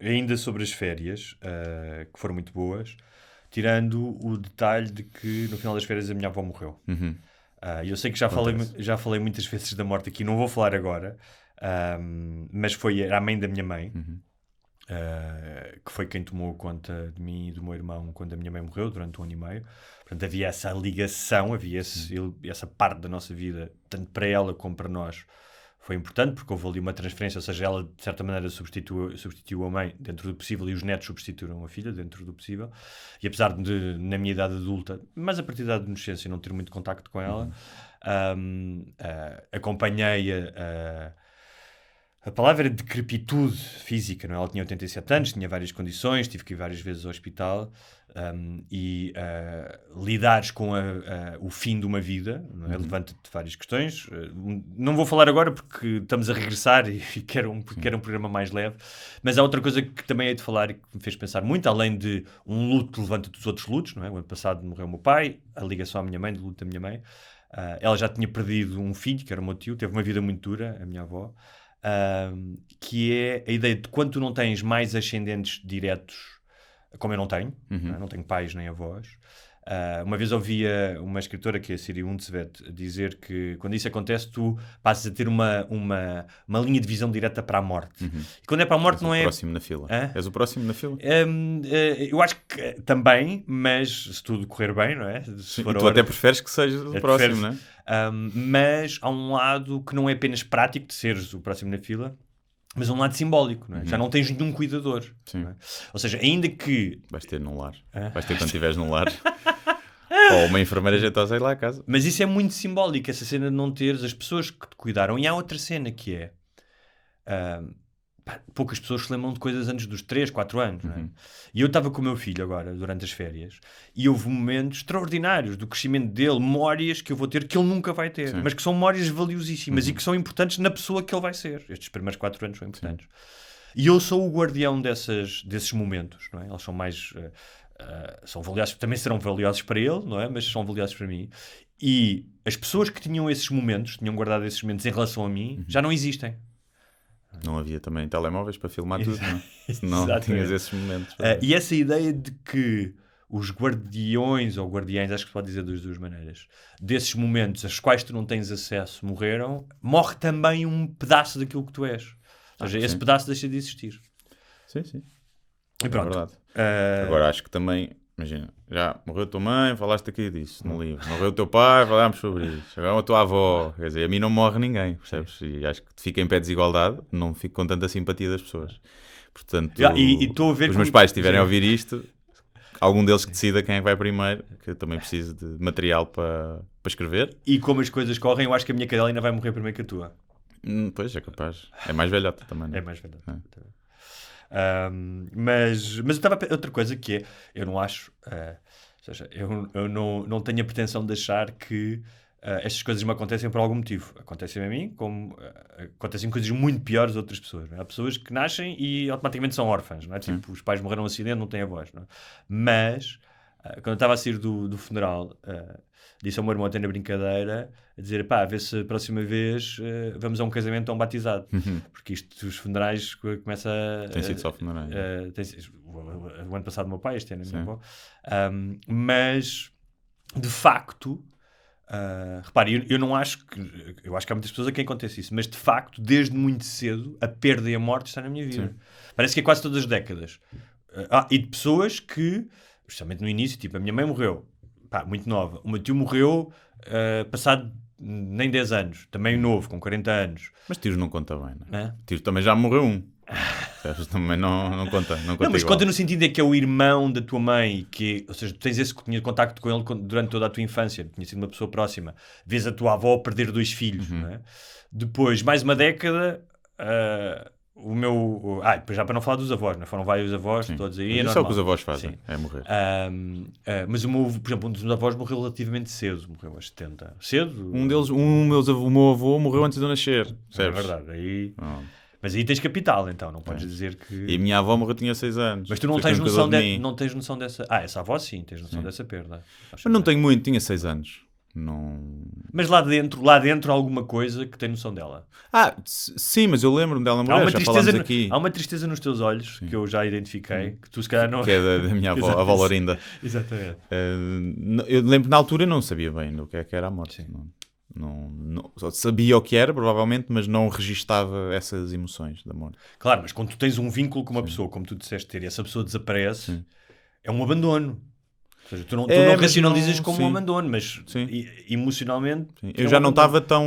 ainda sobre as férias, que foram muito boas, tirando o detalhe de que no final das férias a minha avó morreu. Eu sei que já falei muitas vezes da morte aqui, não vou falar agora, mas era a mãe da minha mãe, que foi quem tomou conta de mim e do meu irmão quando a minha mãe morreu, durante 1 ano e meio. Portanto, havia essa ligação, havia essa parte da nossa vida, tanto para ela como para nós, foi importante, porque houve ali uma transferência, ou seja, ela de certa maneira substituiu a mãe dentro do possível e os netos substituíram a filha dentro do possível. E apesar de, na minha idade adulta, mas a partir da adolescência, não ter muito contacto com ela, acompanhei-a. A palavra era decrepitude física, não é? Ela tinha 87 anos, tinha várias condições, tive que ir várias vezes ao hospital, e lidares com o fim de uma vida, não é? Levanta-te várias questões. Não vou falar agora porque estamos a regressar e quero um programa mais leve, mas há outra coisa que também hei de falar e que me fez pensar muito, além de um luto levanta dos outros lutos, não é? O ano passado morreu o meu pai, a ligação à minha mãe, do luto da minha mãe. Ela já tinha perdido um filho, que era o meu tio, teve uma vida muito dura, a minha avó. Que é a ideia de quando tu não tens mais ascendentes diretos, como eu não tenho, não tenho pais nem avós. Uma vez ouvia uma escritora, que é a Siri Huntsvet, dizer que quando isso acontece tu passas a ter uma linha de visão direta para a morte. E quando é para a morte não é... És o próximo na fila. És o próximo na fila? Eu acho que também, mas se tudo correr bem, não é? Se for tu até preferes que sejas o próximo, não é? Mas há um lado que não é apenas prático de seres o próximo na fila, mas um lado simbólico, não é? Já não tens nenhum cuidador. Não é? Ou seja, ainda que... Vais ter num lar. Vais ter quando estiveres num lar. Ou uma enfermeira jeitosa aí lá a casa. Mas isso é muito simbólico, essa cena de não teres as pessoas que te cuidaram. E há outra cena que é... poucas pessoas se lembram de coisas antes dos 3, 4 anos, não é? E eu estava com o meu filho agora, durante as férias, e houve momentos extraordinários do crescimento dele, memórias que eu vou ter que ele nunca vai ter, mas que são memórias valiosíssimas e que são importantes na pessoa que ele vai ser. Estes primeiros 4 anos são importantes. E eu sou o guardião desses momentos, não é? Eles são mais... são valiosos, também serão valiosos para ele, não é? Mas são valiosos para mim. E as pessoas que tinham esses momentos, tinham guardado esses momentos em relação a mim, já não existem. Não havia também telemóveis para filmar tudo, não é? Senão tinhas esses momentos. E essa ideia de que os guardiões ou guardiães, acho que se pode dizer das duas maneiras, desses momentos aos quais tu não tens acesso morreram, morre também um pedaço daquilo que tu és. Ou seja, esse pedaço deixa de existir. Sim, sim. E pronto. É verdade. Agora acho que também, imagina, já morreu a tua mãe, falaste aqui disso no livro. Morreu o teu pai, falámos sobre isso. Agora a tua avó, quer dizer, a mim não morre ninguém, percebes? E acho que fica em pé de desigualdade, não fico com tanta simpatia das pessoas. Portanto, estou a ver os meus pais estiverem a ouvir isto, algum deles que decida quem é que vai primeiro, que eu também preciso de material para escrever. E como as coisas correm, eu acho que a minha cadela ainda vai morrer primeiro que a tua. Pois, é capaz. É mais velhota também, não é? É mais velhota. Mas eu estava outra coisa que é, eu não acho, ou seja, eu não tenho a pretensão de achar que estas coisas me acontecem por algum motivo. Acontecem a mim, como acontecem coisas muito piores a outras pessoas. Não é? Há pessoas que nascem e automaticamente são órfãs, não é? Tipo, os pais morreram num acidente, não têm avós, não é? Mas quando eu estava a sair do funeral, disse ao meu irmão até na brincadeira, a dizer, pá, a ver se a próxima vez vamos a um casamento ou a um batizado. Porque isto, os funerais começa a... Tem sido só funerais. O ano passado o meu pai, este ano a minha avó. Mas, de facto, repare, eu não acho que... Eu acho que há muitas pessoas a quem acontece isso, mas de facto, desde muito cedo, a perda e a morte está na minha vida. Sim. Parece que é quase todas as décadas. E de pessoas que, especialmente no início, tipo, a minha mãe morreu, pá, muito nova. O meu tio morreu passado nem 10 anos, também novo, com 40 anos. Mas tios não conta bem, não é? Tio também já morreu um. Também não conta. Não, mas conta no sentido de que é o irmão da tua mãe, que, ou seja, tu tens esse que tinha contacto com ele durante toda a tua infância, tinha sido uma pessoa próxima. Vês a tua avó perder 2 filhos, não é? Depois, mais uma década, o meu... depois já para não falar dos avós, não é? Foram vários avós, Sim. todos aí. Mas isso é o que os avós fazem, Sim. é morrer. Mas por exemplo, um dos meus avós morreu relativamente cedo, morreu aos 70. Cedo? O meu avô morreu antes de eu nascer. É Percebes? verdade. Aí... Oh. Mas aí tens capital, então, não podes dizer que... E a minha avó morreu tinha 6 anos. Mas tu não Foi tens, quem noção cuidou de mim. não tens noção dessa... essa avó sim, tens noção dessa perda. Mas não tenho muito, tinha 6 anos. Não... Mas lá dentro há alguma coisa que tem noção dela. Sim, mas eu lembro-me dela morrer, já falámos aqui. Há uma tristeza nos teus olhos, que eu já identifiquei, que tu se calhar não... Que é da minha avó, a avó Lorinda. Exatamente. Eu lembro que na altura não sabia bem do que é que era a morte. Não, sabia o que era, provavelmente, mas não registava essas emoções da morte. Claro, mas quando tu tens um vínculo com uma pessoa, como tu disseste ter, e essa pessoa desaparece, é um abandono. Ou seja, tu não racionalizas como um abandono, mas emocionalmente... Eu já não estava tão...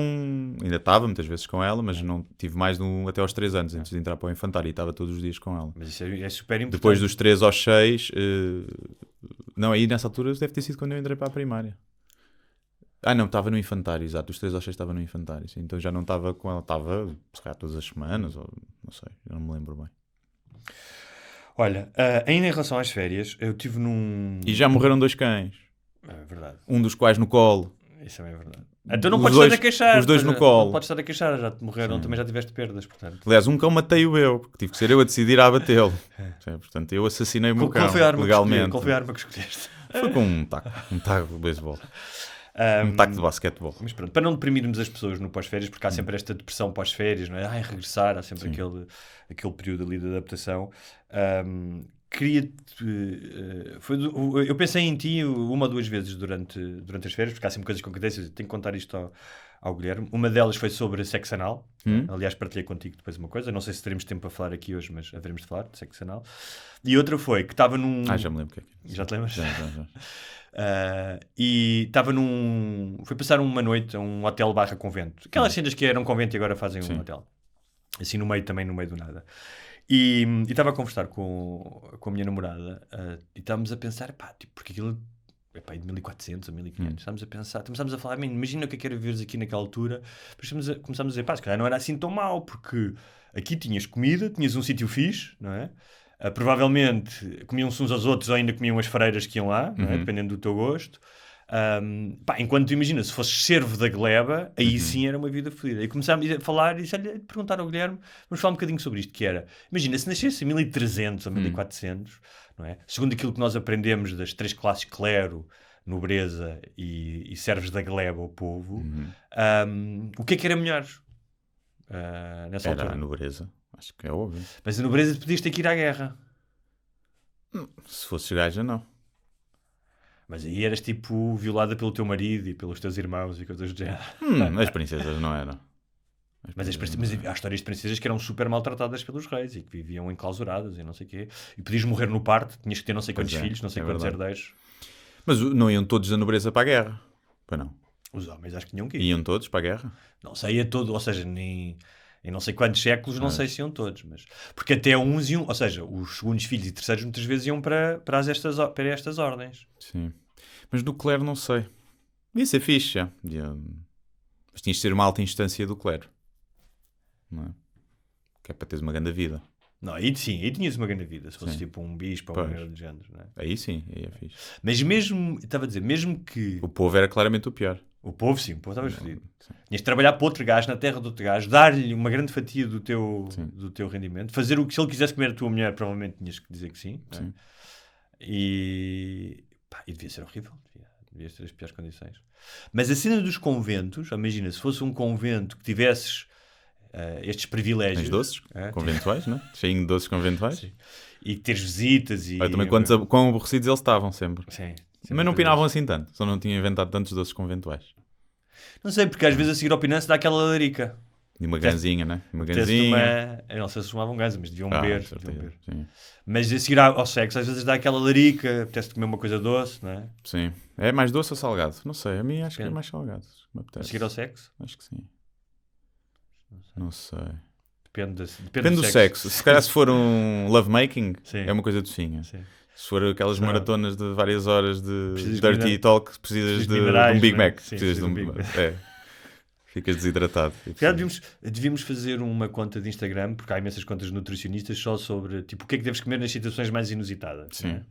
Ainda estava muitas vezes com ela, mas não tive mais até aos 3 anos, antes de entrar para o infantário, e estava todos os dias com ela. Mas isso é super importante. Depois dos 3 aos 6... Não, aí nessa altura deve ter sido quando eu entrei para a primária. Não, estava no infantário, exato. Dos 3 aos 6 estava no infantário, sim. Então já não estava com ela. Estava, se calhar, todas as semanas, ou não sei, eu não me lembro bem. Olha, ainda em relação às férias, eu estive num... E já morreram 2 cães. É verdade. Um dos quais no colo. Isso também é verdade. Então não Os podes dois- estar a queixar. os dois no colo. Não podes estar a queixar, já te morreram, também já tiveste perdas, portanto. Aliás, um cão matei-o eu, porque tive que ser eu a decidir a abatê-lo. Portanto, eu assassinei o meu cão, Qual foi a arma legalmente. Qual foi a arma que escolheste? Foi com um taco de beisebol. Um taco de basquetebol. Mas pronto, para não deprimirmos as pessoas no pós-férias, porque há sempre esta depressão pós-férias, não é? Regressar, há sempre aquele período ali de adaptação. Eu pensei em ti uma ou duas vezes durante as férias, porque há sempre coisas que acontecem, tenho que contar isto ao Guilherme. Uma delas foi sobre sexo anal. Aliás, partilhei contigo depois uma coisa, não sei se teremos tempo para falar aqui hoje, mas haveremos de falar de sexo anal. E outra foi que estava num... Já me lembro o que é. Já te lembras? Já. E estava foi passar uma noite a um hotel / convento, aquelas cenas que eram convento e agora fazem um hotel, assim no meio do nada. E estava a conversar com a minha namorada e estávamos a pensar, porque aquilo é de 1400 a 1500, estávamos a pensar, começámos a falar, imagina o que era viveres aqui naquela altura. Depois começámos a dizer, se calhar não era assim tão mau, porque aqui tinhas comida, tinhas um sítio fixe, não é? Provavelmente comiam-se uns aos outros ou ainda comiam as freiras que iam lá, não é? Dependendo do teu gosto. Enquanto tu imaginas, se fosses servo da gleba, aí sim era uma vida fodida. E começámos a falar e perguntar ao Guilherme, vamos falar um bocadinho sobre isto, que era, imagina, se nascesse em 1300 ou 1400, não é? Segundo aquilo que nós aprendemos das 3 classes: clero, nobreza e servos da gleba, o povo, o que era melhor nessa altura? Era a nobreza, acho que é óbvio. Mas a nobreza podias ter que ir à guerra. Se fosses gaja, não. Mas aí eras tipo violada pelo teu marido e pelos teus irmãos e coisas do género. As princesas não eram. Mas há histórias de princesas que eram super maltratadas pelos reis e que viviam enclausuradas e não sei o quê. E podias morrer no parto, tinhas que ter não sei quantos filhos, não sei quantos herdeiros. Mas não iam todos da nobreza para a guerra? Pois não. Os homens acho que tinham que ir. Iam todos para a guerra? Não sei a todo, ou seja, nem... Em não sei quantos séculos, não sei se iam todos, mas... Porque até uns iam... Ou seja, os segundos filhos e terceiros muitas vezes iam para estas ordens. Sim. Mas do clero não sei. Ia ser fixe, já. Mas tinhas de ser uma alta instância do clero. Não é? Que é para teres uma grande vida. Não, aí tinhas uma grande vida. Se fosse tipo um bispo ou uma merda de género, não é? Aí sim, aí é fixe. Mas mesmo... Estava a dizer, mesmo que... O povo era claramente o pior. O povo, sim, o povo estava fodido. Tinhas de trabalhar para outro gajo, na terra de outro gajo, dar-lhe uma grande fatia do teu rendimento, fazer o que, se ele quisesse comer a tua mulher, provavelmente tinhas que dizer que sim. Sim. E devia ser horrível, devia ter as piores condições. Mas a cena dos conventos, imagina, se fosse um convento que tivesses estes privilégios... Tens doces conventuais, não é? Cheinho de doces conventuais. Sim. E que teres visitas e... Também quão aborrecidos eles estavam sempre. Sim. Mas não pinavam assim tanto. Só não tinham inventado tantos doces conventuais. Não sei, porque às vezes a seguir ao pinance dá aquela larica. E uma ganzinha, né? Uma ganzinha. Eu não sei se fumavam ganza, mas deviam beber. Sim. Mas a seguir ao sexo, às vezes dá aquela larica, apetece comer uma coisa doce, não é? Sim. É mais doce ou salgado? Não sei. A mim acho que é mais salgado. A seguir ao sexo? Acho que sim. Não sei. Depende do sexo. Se calhar se for um lovemaking, é uma coisa docinha. Sim. Se for aquelas maratonas de várias horas de precisas dirty talk, precisas de um Big Mac. Sim, Precisas de um Big Mac. Ficas desidratado. Já devíamos fazer uma conta de Instagram, porque há imensas contas nutricionistas só sobre tipo, o que é que deves comer nas situações mais inusitadas. Sim. Né?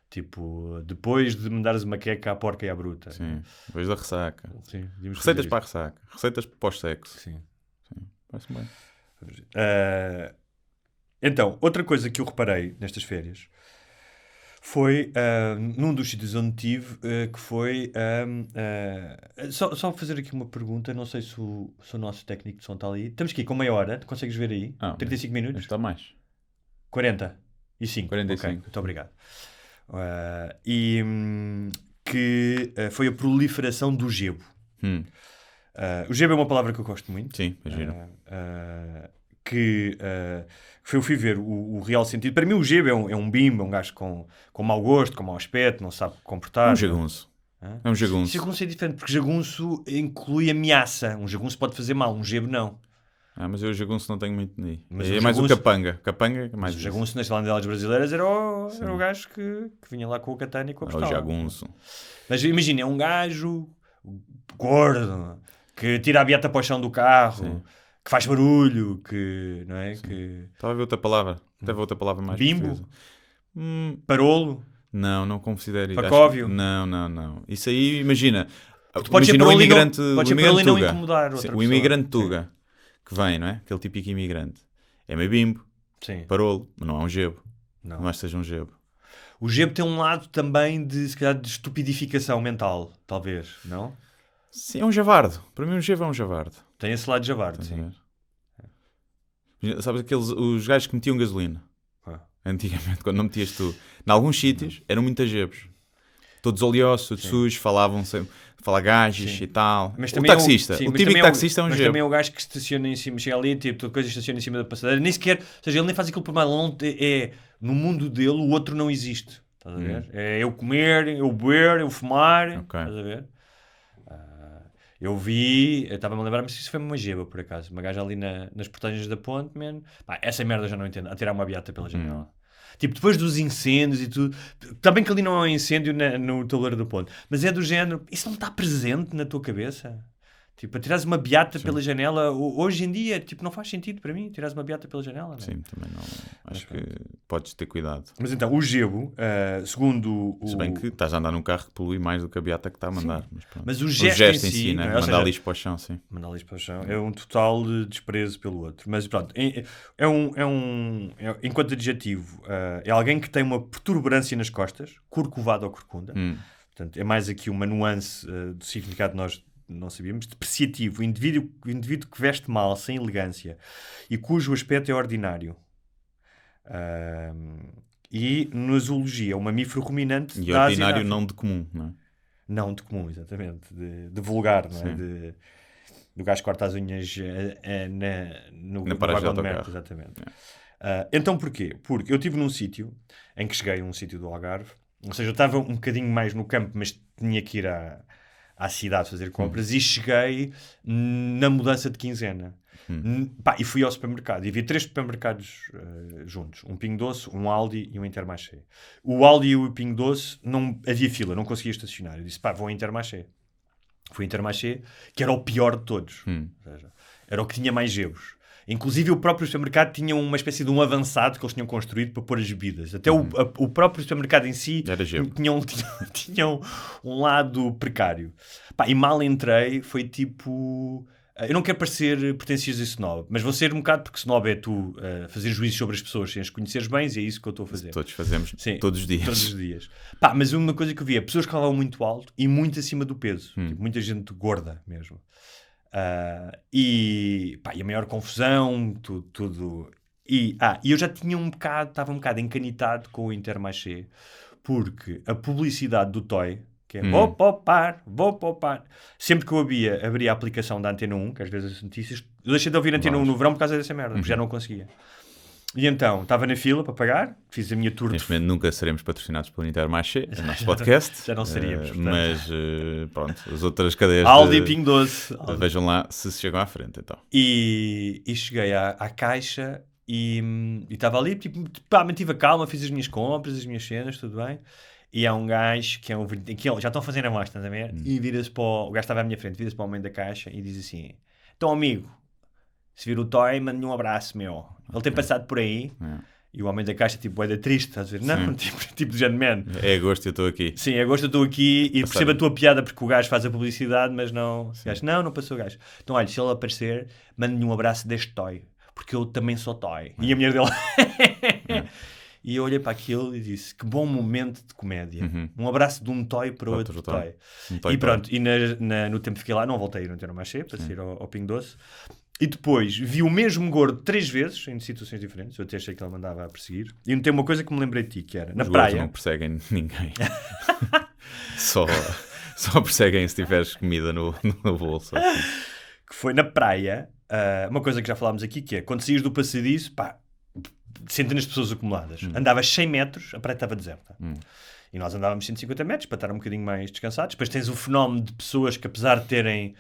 Tipo, depois de me dares uma queca à porca e à bruta. Sim, depois da ressaca. Sim, devíamos Receitas fazer para a ressaca. Receitas pós-sexo. isto. Sim. Parece bem. Então, outra coisa que eu reparei nestas férias foi num dos sítios onde tive, que foi só fazer aqui uma pergunta, não sei se o nosso técnico de som está ali. Estamos aqui com meia hora, consegues ver aí? 35 minutos? Está mais. 45. 45. Ok, muito obrigado. Que foi a proliferação do gebo. O gebo é uma palavra que eu gosto muito. Sim, imagino. Eu fui ver o real sentido. Para mim, o gebo é um bimbo, é um gajo com mau gosto, com mau aspecto, não sabe comportar. É um jagunço. É um jagunço. Jagunço é diferente, porque jagunço inclui ameaça. Um jagunço pode fazer mal, um gebo não. Mas eu o jagunço não tenho muito nem. Mas É o mais o jagunço- capanga. Capanga é mais Mas o isso. jagunço nas landelas brasileiras era o gajo que vinha lá com o katana e com a É o pistola. jagunço. Mas imagina, é um gajo gordo, que tira a beata para o chão do carro, que faz barulho, que, não é? Que... Estava a ver outra palavra. Deve outra palavra mais Bimbo? portuguesa. Parolo? Não considero isso. Pacóvio? Não. Isso aí, imagina. Tu podes ser Imagina por o ali imigrante, não- podes o ser por ali imigrante não Tuga. incomodar outra Sim, pessoa. o imigrante Tuga. Que vem, não é? Aquele típico imigrante. É meio bimbo. Sim. Parolo. Mas não é um gebo. Não. Não acho que seja um gebo. O gebo tem um lado também de, se calhar, de estupidificação mental, talvez, não? Sim, é um javardo. Para mim um gebo é um javardo. Tem esse lado de javarde, Estás a sim. ver? Sabes os gajos que metiam gasolina? Antigamente, quando não metias tu. Em alguns sítios eram muitas gebos. Todos oleosos, sujos, falavam sempre, falar gajos e tal. Mas O também taxista. sim, O mas típico também taxista é um mas gebo. também é o gajo que estaciona em cima, chega ali, tipo, toda coisa estaciona em cima da passadeira, nem sequer, ou seja, ele nem faz aquilo por mal, ele não no mundo dele o outro não existe, estás a ver? É eu comer, eu beber, eu fumar, estás a ver? Eu estava-me a lembrar, mas isso foi uma geba, por acaso, uma gaja ali nas portagens da ponte, man. Pá, essa merda eu já não entendo, a tirar uma beata pela janela. Tipo, depois dos incêndios e tudo, está bem que ali não é um incêndio no tabuleiro do ponto, mas é do género, isso não está presente na tua cabeça? Tipo, a tirares uma beata pela janela, hoje em dia, tipo, não faz sentido para mim, tirares uma beata pela janela. Sim, também não. Acho que podes ter cuidado. Mas então, o gebo, segundo o... Se bem que estás a andar num carro que polui mais do que a beata que está a mandar. Mas, pronto. Mas o gesto em si, né? não é? Ou Mandar seja, lixo para o chão, sim. mandar lixo para o chão, é um total de desprezo pelo outro. Mas pronto, enquanto adjetivo, é alguém que tem uma protuberância nas costas, corcovado ou corcunda. Portanto, é mais aqui uma nuance do significado que nós não sabíamos. Depreciativo, o indivíduo que veste mal, sem elegância e cujo aspecto é ordinário. E na zoologia, um mamífero ruminante E da Ásia ordinário África. não de comum, não é? Não de comum, exatamente. De vulgar, não é? Do gajo que corta as unhas no paragem vagão de de merda, autocarro. exatamente. Então porquê? Porque eu estive num sítio em que cheguei, um sítio do Algarve, ou seja, eu estava um bocadinho mais no campo, mas tinha que ir à cidade fazer compras e cheguei na mudança de quinzena. Pá, e fui ao supermercado e havia 3 supermercados juntos, um Pingo Doce, um Aldi e um Intermarché. O Aldi e o Pingo Doce não havia fila, não conseguia estacionar. Eu disse, pá, vou ao Intermarché. Fui ao Intermarché, que era o pior de todos. Ou seja, era o que tinha mais gebos. Inclusive o próprio supermercado tinha uma espécie de um avançado que eles tinham construído para pôr as bebidas. Até o próprio supermercado em si Era gebo. tinha um lado precário. Pá, e mal entrei, foi tipo... Eu não quero parecer pretencioso e snob, mas vou ser um bocado, porque snob é tu fazer juízo sobre as pessoas sem as conheceres bem, e é isso que eu estou a fazer. Todos fazemos, Sim, todos os dias. Todos os dias. Pá, mas uma coisa que eu vi é pessoas que falavam muito alto e muito acima do peso. Tipo, muita gente gorda mesmo. E a maior confusão, tudo. E eu já tinha estava um bocado encanitado com o Intermarché, porque a publicidade do Toy, que é vou poupar. Sempre que eu abria a aplicação da Antena 1, que às vezes as notícias, eu deixei de ouvir a Antena 1 no verão por causa dessa merda, porque já não conseguia. E então, estava na fila para pagar, fiz a minha tour Neste momento nunca seremos patrocinados pelo Intermarché, o nosso podcast. Já não seríamos, portanto. Mas, pronto, as outras cadeias Aldi e Pingo Doce. vejam lá se chegam à frente, então. E cheguei à caixa e estava ali, tipo, pá, mantive a calma, fiz as minhas compras, as minhas cenas, tudo bem. E há um gajo que já estão a fazer a mostra, estás a ver? E vira-se para o gajo estava à minha frente, vira-se para o homem da caixa e diz assim: Então, amigo, se vir o Toy, mande-lhe um abraço, meu. Ele tem passado por aí. E o homem da caixa, tipo, é da triste, estás a ver? Não, tipo do género, man. É agosto, eu estou aqui. Sim, é agosto, eu estou aqui e percebo a tua piada porque o gajo faz a publicidade, mas não... O gajo, não passou o gajo. Então, olha, se ele aparecer, mande-lhe um abraço deste Toy, porque eu também sou Toy. E a mulher dele... E eu olhei para aquilo e disse, que bom momento de comédia. Um abraço de um Toy para outro Toy. E pronto, e no tempo que fiquei lá, não voltei a ir no Intermarché para sair ao Pingo Doce. E depois vi o mesmo gordo 3 vezes, em situações diferentes. Eu até achei que ele mandava a perseguir. E notei uma coisa que me lembrei de ti, que era, na praia... não perseguem ninguém. só perseguem se tiveres comida no bolso. Assim. Que foi na praia, uma coisa que já falámos aqui, que é, quando saís do passadiço, pá, centenas de pessoas acumuladas. Andavas 100 metros, a praia estava deserta. E nós andávamos 150 metros para estar um bocadinho mais descansados. Depois tens o fenómeno de pessoas que, apesar de terem...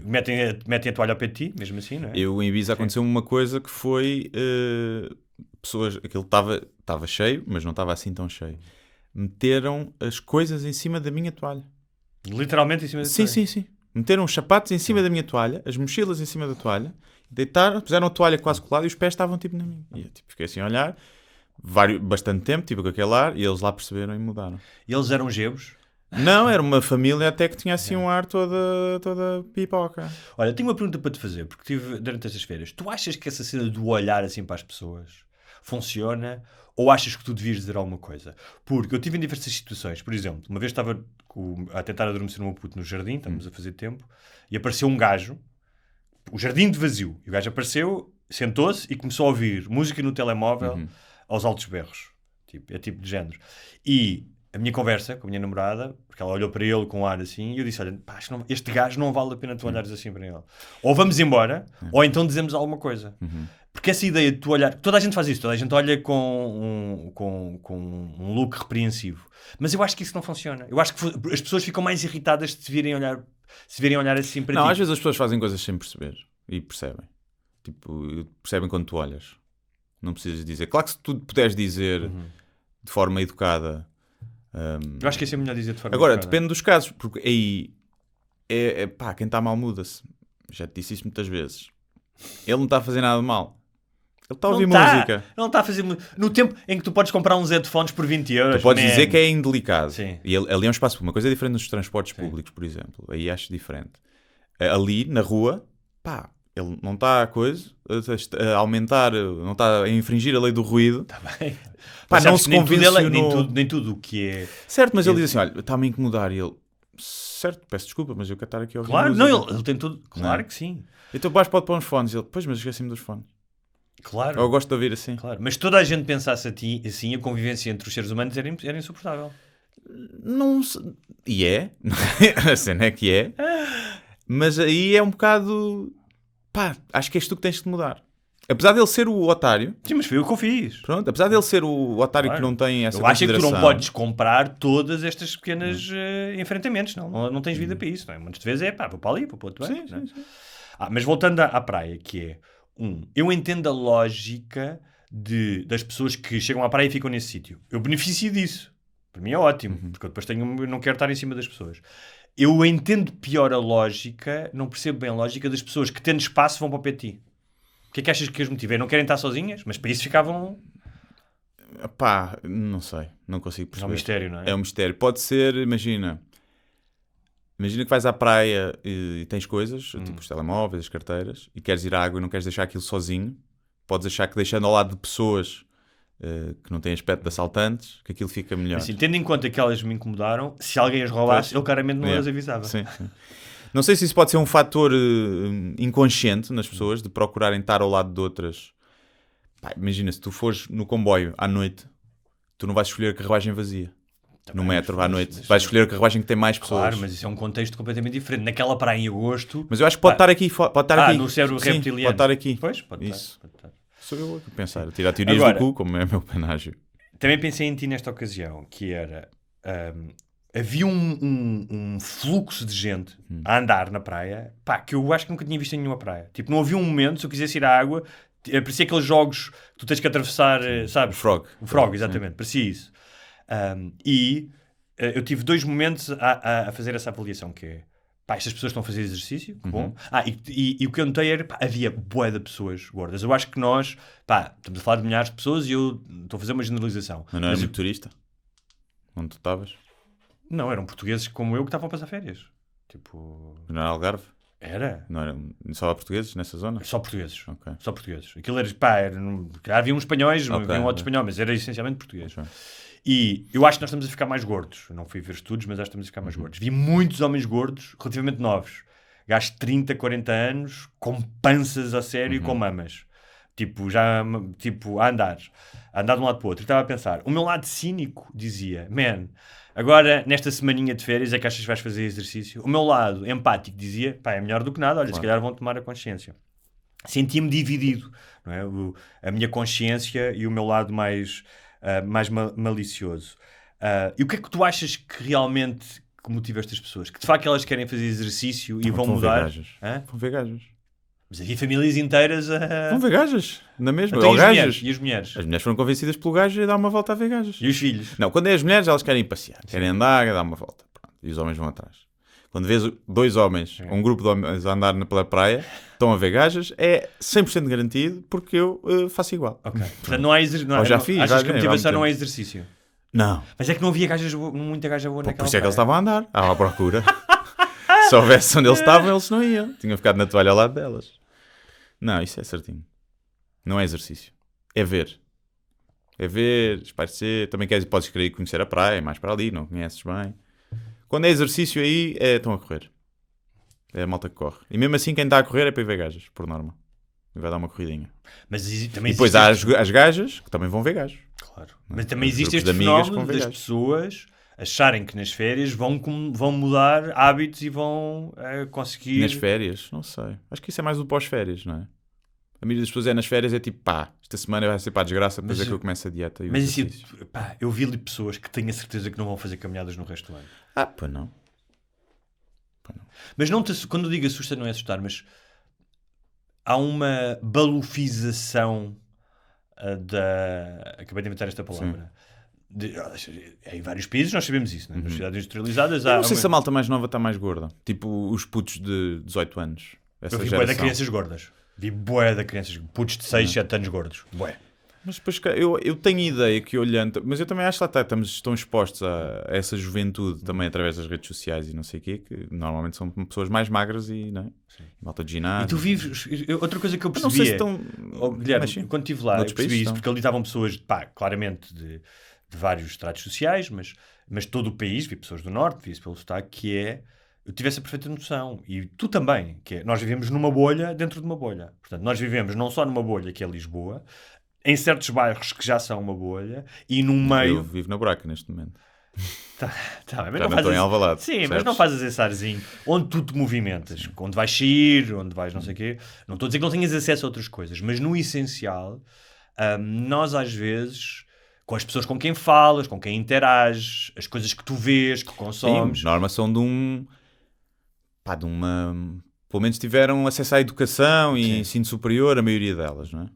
Metem a toalha ao pé de ti, mesmo assim, não é? Em Ibiza aconteceu uma coisa que foi... pessoas... Aquilo estava cheio, mas não estava assim tão cheio. Meteram as coisas em cima da minha toalha. Literalmente em cima da toalha? Sim. Meteram os sapatos em cima da minha toalha, as mochilas em cima da toalha, deitaram, puseram a toalha quase colada e os pés estavam tipo na minha. E eu fiquei assim a olhar... bastante tempo, tipo com aquele ar, e eles lá perceberam e mudaram. E eles eram gebos? Não, era uma família até que tinha assim um ar toda pipoca. Olha, tenho uma pergunta para te fazer, porque tive durante estas férias. Tu achas que essa cena do olhar assim para as pessoas funciona, ou achas que tu devias dizer alguma coisa? Porque eu tive em diversas situações. Por exemplo, uma vez estava a tentar adormecer o meu puto no jardim, estamos a fazer tempo, e apareceu um gajo, o jardim de vazio, e o gajo apareceu, sentou-se e começou a ouvir música no telemóvel aos altos berros. É tipo de género. E a minha conversa com a minha namorada, porque ela olhou para ele com um ar assim, e eu disse, olha, pá, este gajo não vale a pena tu olhares assim para ele. Ou vamos embora, ou então dizemos alguma coisa. Porque essa ideia de tu olhar... Toda a gente faz isso, toda a gente olha com um look repreensivo. Mas eu acho que isso não funciona. Eu acho que as pessoas ficam mais irritadas de se virem olhar assim para ti. Não, às vezes as pessoas fazem coisas sem perceber. E percebem. Tipo, percebem quando tu olhas. Não precisas dizer. Claro que se tu puderes dizer de forma educada... Eu acho que isso é melhor dizer de forma Agora, educada. depende dos casos. Porque aí... pá, quem está mal muda-se. Já te disse isso muitas vezes. Ele não está a fazer nada de mal. Ele está a ouvir música. Não está a fazer... No tempo em que tu podes comprar uns headphones por 20 euros... Tu podes dizer que é indelicado. Sim. E ali é um espaço... Uma coisa é diferente nos transportes públicos, por exemplo. Aí acho diferente. Ali, na rua, pá... Ele não está a aumentar, não está a infringir a lei do ruído. Está bem. Pá, não se convencionou... Nem tudo o que é... Certo, mas ele diz assim, olha, está-me a incomodar. E ele, certo, peço desculpa, mas eu quero estar aqui a ouvir Claro, música. não, ele tem tudo... Claro que sim. Então o baixo pode pôr uns fones. E ele, pois, mas esqueci-me dos fones. Claro. Eu gosto de ouvir assim. Claro. Mas toda a gente pensasse assim, a convivência entre os seres humanos era insuportável. Não... E é. A cena é que é. Mas aí é um bocado... Pá, acho que és tu que tens de mudar. Apesar dele ser o otário... Sim, mas foi o que eu fiz. Pronto, apesar dele ser o otário que não tem essa eu acho consideração... que tu não podes comprar todas estas pequenas enfrentamentos. Não tens vida para isso. Não é? Muitas vezes pá, vou para ali, vou para outro lado. Sim. Mas voltando à praia, que é... eu entendo a lógica das pessoas que chegam à praia e ficam nesse sítio. Eu beneficio disso. Para mim é ótimo. Porque eu depois não quero estar em cima das pessoas. Eu entendo pior a lógica, não percebo bem a lógica das pessoas que, tendo espaço, vão para o pé de ti. O que é que achas que as motiva? Não querem estar sozinhas? Mas para isso ficavam... Pá, não sei. Não consigo perceber. É um mistério, não é? É um mistério. Pode ser, imagina que vais à praia e tens coisas, tipo os telemóveis, as carteiras, e queres ir à água e não queres deixar aquilo sozinho. Podes achar que deixando ao lado de pessoas... que não têm aspecto de assaltantes, que aquilo fica melhor. Assim, tendo em conta que elas me incomodaram, se alguém as roubasse, eu claramente não as avisava. Sim. Não sei se isso pode ser um fator inconsciente nas pessoas, de procurarem estar ao lado de outras. Pá, imagina, se tu fores no comboio à noite, tu não vais escolher a carruagem vazia. No metro à noite. Vais escolher a carruagem que tem mais pessoas. Claro, mas isso é um contexto completamente diferente. Naquela praia em agosto... Mas eu acho que pode estar aqui. Aqui. No cérebro reptiliano. Pode estar aqui. Pois, pode isso. estar. Sou eu a pensar, a tirar teorias do cu, como é o meu penágio. Também pensei em ti nesta ocasião, que era... havia um fluxo de gente a andar na praia, pá, que eu acho que nunca tinha visto em nenhuma praia. Tipo, não havia um momento, se eu quisesse ir à água, parecia aqueles jogos que tu tens que atravessar, sabes? O Frog, exatamente, parecia isso. E eu tive 2 momentos a fazer essa avaliação, que é... pá, estas pessoas estão a fazer exercício, que bom. E o que eu notei era, pá, havia bué de pessoas gordas. Eu acho que nós, pá, estamos a falar de milhares de pessoas e eu estou a fazer uma generalização. Mas não era muito turista? Onde tu estavas? Não, eram portugueses como eu que estavam a passar férias. Tipo... Não era Algarve? Era. Não era só portugueses nessa zona? Só portugueses. Ok. Só portugueses. Aquilo era, pá, havia uns espanhóis, Ok, havia um outro espanhol, mas era essencialmente português. E eu acho que nós estamos a ficar mais gordos. Eu não fui ver estudos, mas acho que estamos a ficar mais gordos. Vi muitos homens gordos, relativamente novos. Gajos de 30, 40 anos, com panças a sério e com mamas. Tipo, a andar de um lado para o outro. E estava a pensar, o meu lado cínico dizia, man, agora nesta semaninha de férias é que achas que vais fazer exercício? O meu lado empático dizia, pá, é melhor do que nada, olha, se calhar vão tomar a consciência. Sentia-me dividido, não é? A minha consciência e o meu lado mais malicioso. E o que é que tu achas que realmente motiva estas pessoas? Que de facto elas querem fazer exercício e vão mudar? Vão ver gajas. Mas havia famílias inteiras a... Vão ver gajas, na mesma. Então, Ou e as mulheres? As mulheres foram convencidas pelo gajo a dar uma volta a ver gajas. E os filhos? Não, quando é as mulheres, elas querem passear, querem andar, dar uma volta. Pronto. E os homens vão atrás. Quando vês dois homens, um grupo de homens a andar pela praia, estão a ver gajas, é 100% garantido, porque eu faço igual. Ok. Portanto, não há exercício. Ou já fiz. Achas que a motivação não é exercício? Não. Mas é que não havia muita gaja boa naquela Por isso é que eles praia. estavam a andar, à procura. Se houvesse onde eles estavam, eles não iam. Tinham ficado na toalha ao lado delas. Não, isso é certinho. Não é exercício. É ver. É ver, espairecer. Também podes querer conhecer a praia, mais para ali, não conheces bem. Quando é exercício aí, estão a correr. É a malta que corre. E mesmo assim, quem está a correr é para ir ver gajas, por norma. E vai dar uma corridinha. Mas também e depois há as gajas que também vão ver gajos. Claro. Mas também Os existe grupos este de amigas fenómeno que vão ver das gajos. pessoas acharem que nas férias vão mudar hábitos e vão conseguir... Nas férias? Não sei. Acho que isso é mais do pós-férias, não é? A maioria das pessoas nas férias é tipo, pá, esta semana vai ser para a desgraça, depois é que eu começo a dieta. E o mas assim, exercício. pá, eu vi-lhe pessoas que tenho a certeza que não vão fazer caminhadas no resto do ano. Pois não. Mas não quando eu digo assusta, não é assustar, mas há uma balufização acabei de inventar esta palavra. Em vários países nós sabemos isso, né? Nas cidades industrializadas Eu não sei se a malta mais nova está mais gorda. Tipo os putos de 18 anos. Essa eu vi geração. bué de crianças gordas. Vi bué de crianças, putos de 6, 7 anos gordos. Bué. Mas depois eu tenho ideia que olhando, mas eu também acho que lá estão expostos a essa juventude também através das redes sociais e não sei o quê, que normalmente são pessoas mais magras e não é? Malta de ginásio. E tu vives, outra coisa que eu Mas não percebi sei se estão... Guilherme, Mas sim. quando estive lá, eu Noutros percebi países isso, estão. porque ali estavam pessoas, pá, claramente de vários estratos sociais, mas todo o país, vi pessoas do norte, vi isso pelo sotaque, que é, eu tive essa perfeita noção, e tu também, que é, nós vivemos numa bolha dentro de uma bolha. Portanto, nós vivemos não só numa bolha que é Lisboa, em certos bairros que já são uma bolha, e num meio... Eu vivo na buraca neste momento. Tá bem, mas Já não estou em Alvalade. Sim, mas percebes? não fazes esse arzinho onde tu te movimentas, onde vais sair, onde vais não sei o quê. Não estou a dizer que não tenhas acesso a outras coisas, mas no essencial, nós às vezes, com as pessoas com quem falas, com quem interages, as coisas que tu vês, que consomes... Sim, norma são de uma... Pelo menos tiveram acesso à educação e ensino superior, a maioria delas, não é?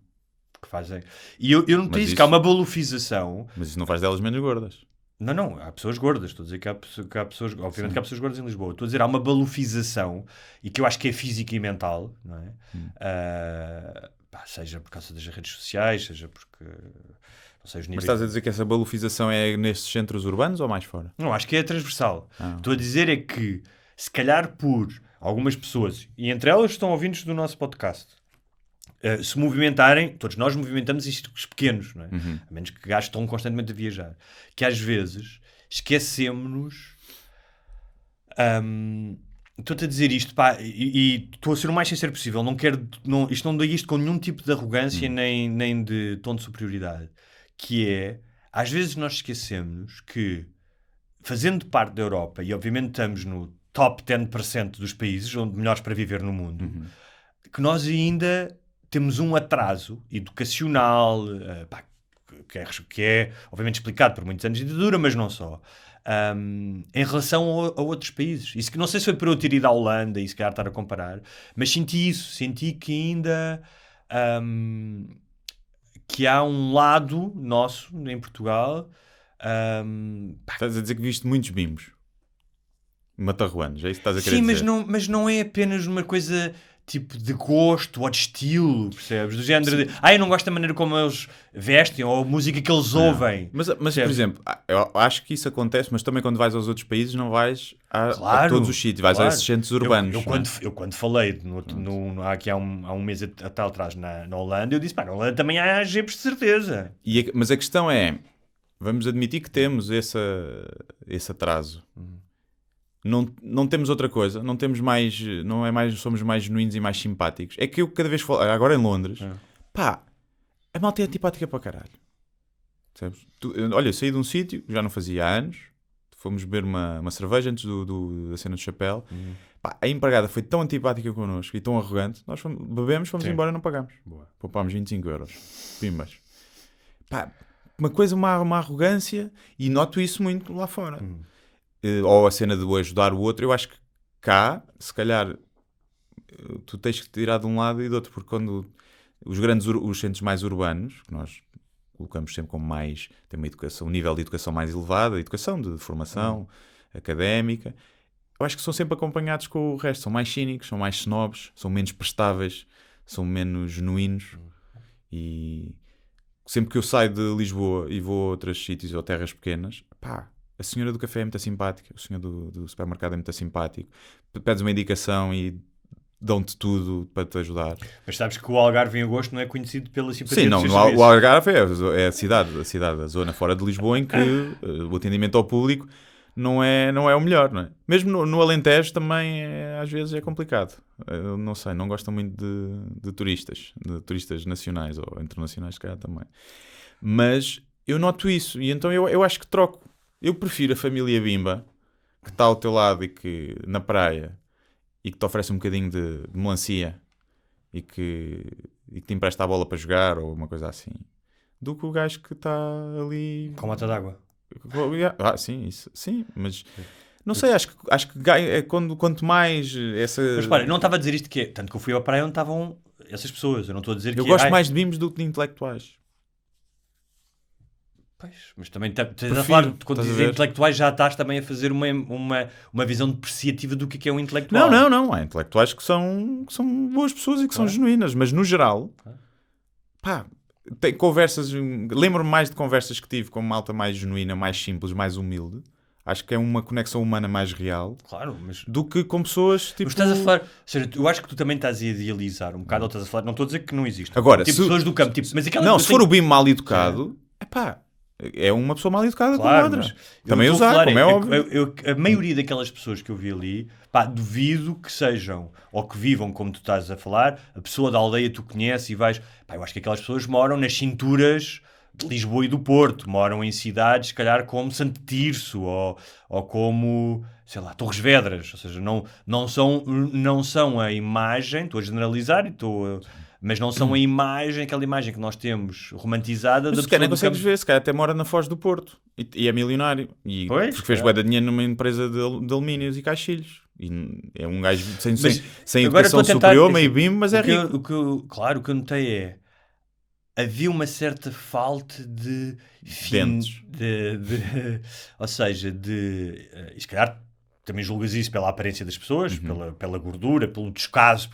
Que fazem. E eu não Mas disse que há isso- uma balufização. Mas isso não faz delas menos gordas. Não, há pessoas gordas. Estou a dizer que há pessoas. Obviamente que há pessoas gordas em Lisboa. Estou a dizer, há uma balufização e que eu acho que é física e mental, não é? Seja por causa das redes sociais, seja porque. Não sei, os Mas níveis. estás a dizer que essa balufização é nestes centros urbanos ou mais fora? Não, acho que é transversal. Estou a dizer é que, se calhar por algumas pessoas, e entre elas estão ouvintes do nosso podcast, se movimentarem, todos nós movimentamos em círculos pequenos, não é? A menos que gastem constantemente a viajar, que às vezes esquecemos-nos. Estou-te a dizer isto, pá, e estou a ser o mais sincero possível. Isto não digo isto com nenhum tipo de arrogância nem de tom de superioridade. Que é, às vezes nós esquecemos que, fazendo parte da Europa, e obviamente estamos no top 10% dos países melhores para viver no mundo, que nós ainda temos um atraso educacional, que é obviamente explicado por muitos anos de ditadura, mas não só, em relação a outros países. Isso que não sei se foi por eu ter ido à Holanda e se calhar estar a comparar, mas senti que ainda que há um lado nosso em Portugal. Estás a dizer que viste muitos mimos. matarruanos, é isso que estás a querer Sim, dizer? mas não é apenas uma coisa tipo de gosto ou de estilo, percebes? Do género de, eu não gosto da maneira como eles vestem ou a música que eles ouvem. Mas por exemplo, eu acho que isso acontece, mas também quando vais aos outros países não vais a Claro, todos os sítios, vais a esses centros urbanos. Eu quando falei aqui há um mês atrás na Holanda, eu disse, na Holanda também há jipes de certeza. Mas a questão é, vamos admitir que temos esse atraso. Não temos outra coisa, não temos mais, somos mais genuínos e mais simpáticos. É que eu cada vez falo, agora em Londres, a malta é antipática para caralho. Sabes? Olha, eu saí de um sítio, já não fazia há anos, fomos beber uma cerveja antes da cena do chapéu. A empregada foi tão antipática connosco e tão arrogante, nós bebemos, fomos embora e não pagámos. Poupámos 25 euros. Pimbas. Uma coisa, uma arrogância, e noto isso muito lá fora. Ou a cena de ajudar o outro. Eu acho que cá, se calhar, tu tens que tirar de um lado e do outro, porque quando os centros mais urbanos, que nós colocamos sempre como mais, tem uma educação, um nível de educação mais elevado, educação de formação académica, eu acho que são sempre acompanhados com o resto, são mais cínicos, são mais snobs, são menos prestáveis, são menos genuínos. E sempre que eu saio de Lisboa e vou a outros sítios ou terras pequenas, a senhora do café é muito simpática, o senhor do supermercado é muito simpático, pedes uma indicação e dão-te tudo para te ajudar. Mas sabes que o Algarve em agosto não é conhecido pela simpatia. Sim, não, o Algarve é a cidade, a zona fora de Lisboa em que o atendimento ao público não é o melhor, não é? Mesmo no Alentejo também às vezes é complicado. Eu não sei, não gostam muito de turistas nacionais ou internacionais, se calhar também. Mas eu noto isso e então eu acho que troco. Eu prefiro a família Bimba, que está ao teu lado e que na praia e que te oferece um bocadinho de melancia e que te empresta a bola para jogar ou uma coisa assim, do que o gajo que está ali com lata d'água. Sim, isso, sim, mas não sei, acho que é quanto mais essa... Mas para, não estava a dizer isto que é, tanto que eu fui à praia onde estavam essas pessoas, eu não estou a dizer que... Eu gosto mais de bimbos do que de intelectuais. Pois, mas também estás a falar, quando dizes intelectuais já estás também a fazer uma visão depreciativa do que é um intelectual. Não, há intelectuais que são boas pessoas e que são genuínas, mas no geral, tem conversas, lembro-me mais de conversas que tive com uma malta mais genuína, mais simples, mais humilde. Acho que é uma conexão humana mais real, claro, mas... do que com pessoas tipo... Mas estás a falar, ou seja, eu acho que tu também estás a idealizar um bocado, ou estás a falar, não estou a dizer que não existe. Agora, tipo pessoas do campo, tipo, mas aquela... Não, se for o bimbo mal educado, é uma pessoa mal educada como outra. Também usar, como é óbvio. A maioria daquelas pessoas que eu vi ali, duvido que sejam, ou que vivam como tu estás a falar, a pessoa da aldeia tu conheces e vais... eu acho que aquelas pessoas moram nas cinturas de Lisboa e do Porto, moram em cidades, se calhar, como Santo Tirso, ou como, sei lá, Torres Vedras, ou seja, não são a imagem, estou a generalizar e mas não são aquela imagem que nós temos romantizada. Mas se calhar consegues ver, se calhar até mora na Foz do Porto e é milionário porque fez bué de dinheiro numa empresa de alumínios e caixilhos e é um gajo sem educação superior, meio bimbo, mas é rico. Claro, o que eu notei é havia uma certa falta de dentes, ou seja, e se calhar também julgas isso pela aparência das pessoas, pela gordura, pelo descaso,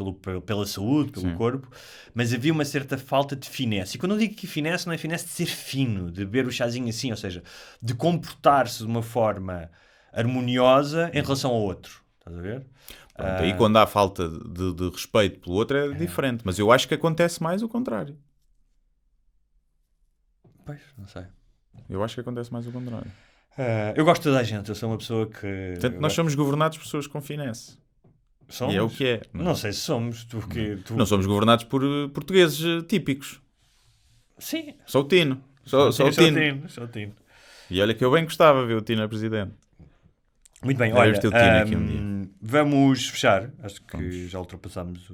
pela saúde, pelo corpo, mas havia uma certa falta de finesse. E quando eu digo que finesse, não é finesse de ser fino, de beber o chazinho assim, ou seja, de comportar-se de uma forma harmoniosa em relação ao outro. Estás a ver? Pronto, aí quando há falta de respeito pelo outro é diferente, mas eu acho que acontece mais o contrário. Pois, não sei. Eu acho que acontece mais o contrário. Eu gosto de toda a gente, eu sou uma pessoa que... Portanto, nós somos governados por pessoas com finesse. Somos? E é o que é. Não sei se somos. Não somos governados por portugueses típicos. Sim. Sou o Tino. Sou o Tino. E olha que eu bem gostava de ver o Tino a presidente. Muito bem, olha, aqui um dia. Vamos fechar. Acho que já ultrapassámos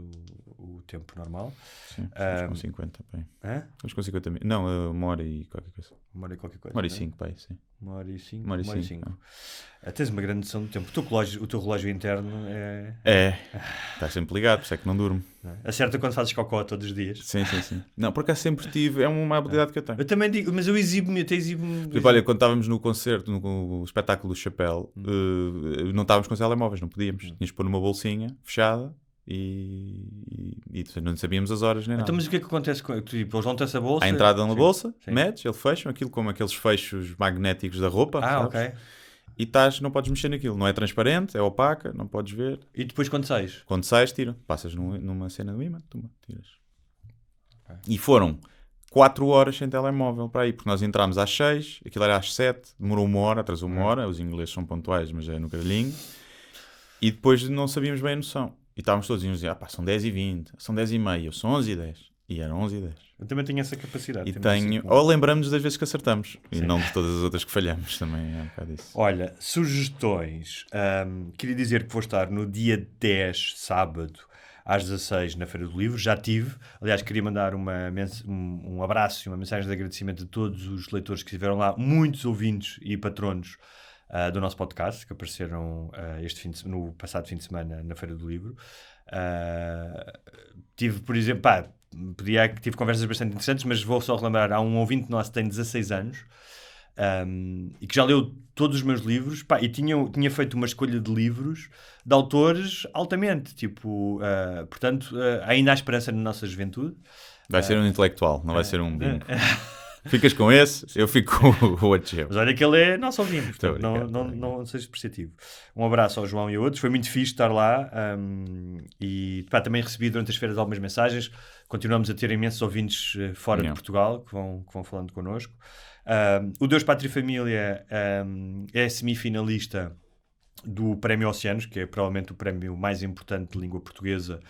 o tempo normal. Sim, estamos com 50, bem. Estamos com 50 mil. Não, 1 hora e qualquer coisa. 1 hora e qualquer coisa. 1 hora e 5, pai, sim. 1 hora e 5. 1 hora e 5. Tens uma grande noção do tempo. O teu relógio interno é... Está sempre ligado, por isso é que não durmo. não é? Acerta quando fazes cocó todos os dias. Sim. Não, por acaso sempre tive, é uma habilidade que eu tenho. Eu também digo, mas eu exibo-me, até exibo-me. Tipo, olha, quando estávamos no concerto, no espetáculo do Chapéu, não estávamos com os telemóveis, não podíamos. Tinhas de pôr numa bolsinha fechada e não sabíamos as horas nem nada. Então, mas o que é que acontece com... Tipo, eles dão-te essa bolsa? À entrada na bolsa, sim. metes, ele fecha aquilo como aqueles fechos magnéticos da roupa. Ah, sabes? ok. E não podes mexer naquilo. Não é transparente, é opaca, não podes ver. E depois quando sais? Quando sais, tira. Passas numa cena do imã, tiras. Okay. E foram 4 horas sem telemóvel para aí, porque nós entramos às 6, aquilo era às 7, demorou 1 hora, atrasou 1 hora, os ingleses são pontuais, mas é no caralhinho. E depois não sabíamos bem a noção. E estávamos todos a dizer, são 10h20, são 10h30, são 11h10. E eram 11h10. Eu também tenho essa capacidade. E ou lembramos das vezes que acertamos. Sim. E não de todas as outras que falhamos. Também é um bocado isso. Olha, sugestões. Queria dizer que vou estar no dia 10, sábado, às 16, na Feira do Livro. Já tive. Aliás, queria mandar um abraço e uma mensagem de agradecimento a todos os leitores que estiveram lá. Muitos ouvintes e patronos do nosso podcast, que apareceram no passado fim de semana na Feira do Livro. Tive, por exemplo, tive conversas bastante interessantes, mas vou só relembrar, há um ouvinte nosso que tem 16 anos e que já leu todos os meus livros, e tinha feito uma escolha de livros de autores altamente, tipo, portanto, ainda há esperança na nossa juventude. Vai ser um intelectual, não vai ser um bingo. Ficas com esse, eu fico com o outro. Mas olha que ele é nosso ouvinte, portanto, não seja despreciativo. Um abraço ao João e a outros, foi muito fixe estar lá e também recebi durante as feiras algumas mensagens. Continuamos a ter imensos ouvintes fora de Portugal que vão falando connosco. O Deus, Pátria e Família é semifinalista do Prémio Oceanos, que é provavelmente o prémio mais importante de língua portuguesa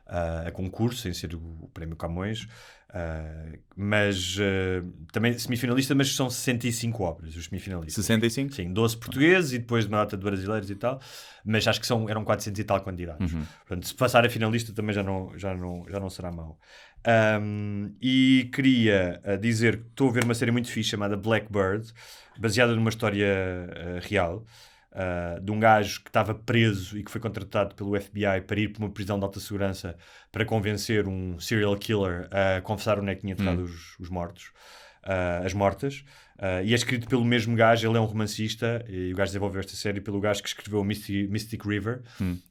a concurso, sem ser o Prémio Camões. Mas também semifinalista, mas são 65 obras os semifinalistas. 65? Sim, 12 portugueses e depois uma nota de brasileiros e tal, mas acho que eram 400 e tal candidatos. Portanto, se passar a finalista também já não será mau. E queria dizer que estou a ver uma série muito fixe chamada Blackbird, baseada numa história real. De um gajo que estava preso e que foi contratado pelo FBI para ir para uma prisão de alta segurança para convencer um serial killer a confessar onde é que tinha enterrado os mortos, as mortas. E é escrito pelo mesmo gajo, ele é um romancista, e o gajo desenvolveu esta série pelo gajo que escreveu Mystic River.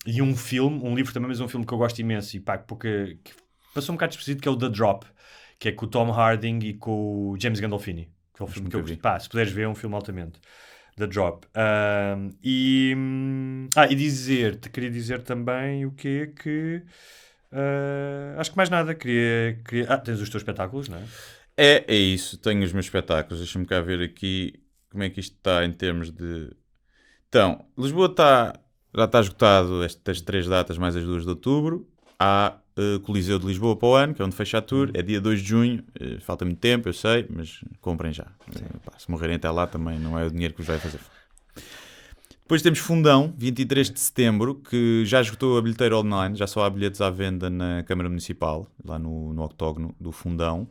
E um livro também, mas um filme que eu gosto imenso e que passou um bocado despercebido, que é o The Drop, que é com o Tom Hardy e com o James Gandolfini. Que é um filme que eu gosto. Se puderes ver, é um filme altamente. The Drop. Queria dizer também o quê? Que acho que mais nada. Tens os teus espetáculos, não é? É isso, tenho os meus espetáculos. Deixa-me cá ver aqui como é que isto está em termos de... Então, Lisboa já está esgotado estas 3 datas mais as 2 de outubro. Há Coliseu de Lisboa para o ano, que é onde fecha a tour. É dia 2 de junho, falta muito tempo, eu sei, mas comprem já. Se morrerem até lá também não é o dinheiro que vos vai fazer. Depois temos Fundão, 23 de setembro, que já esgotou a bilheteira online, já só há bilhetes à venda na Câmara Municipal, lá no octógono do Fundão.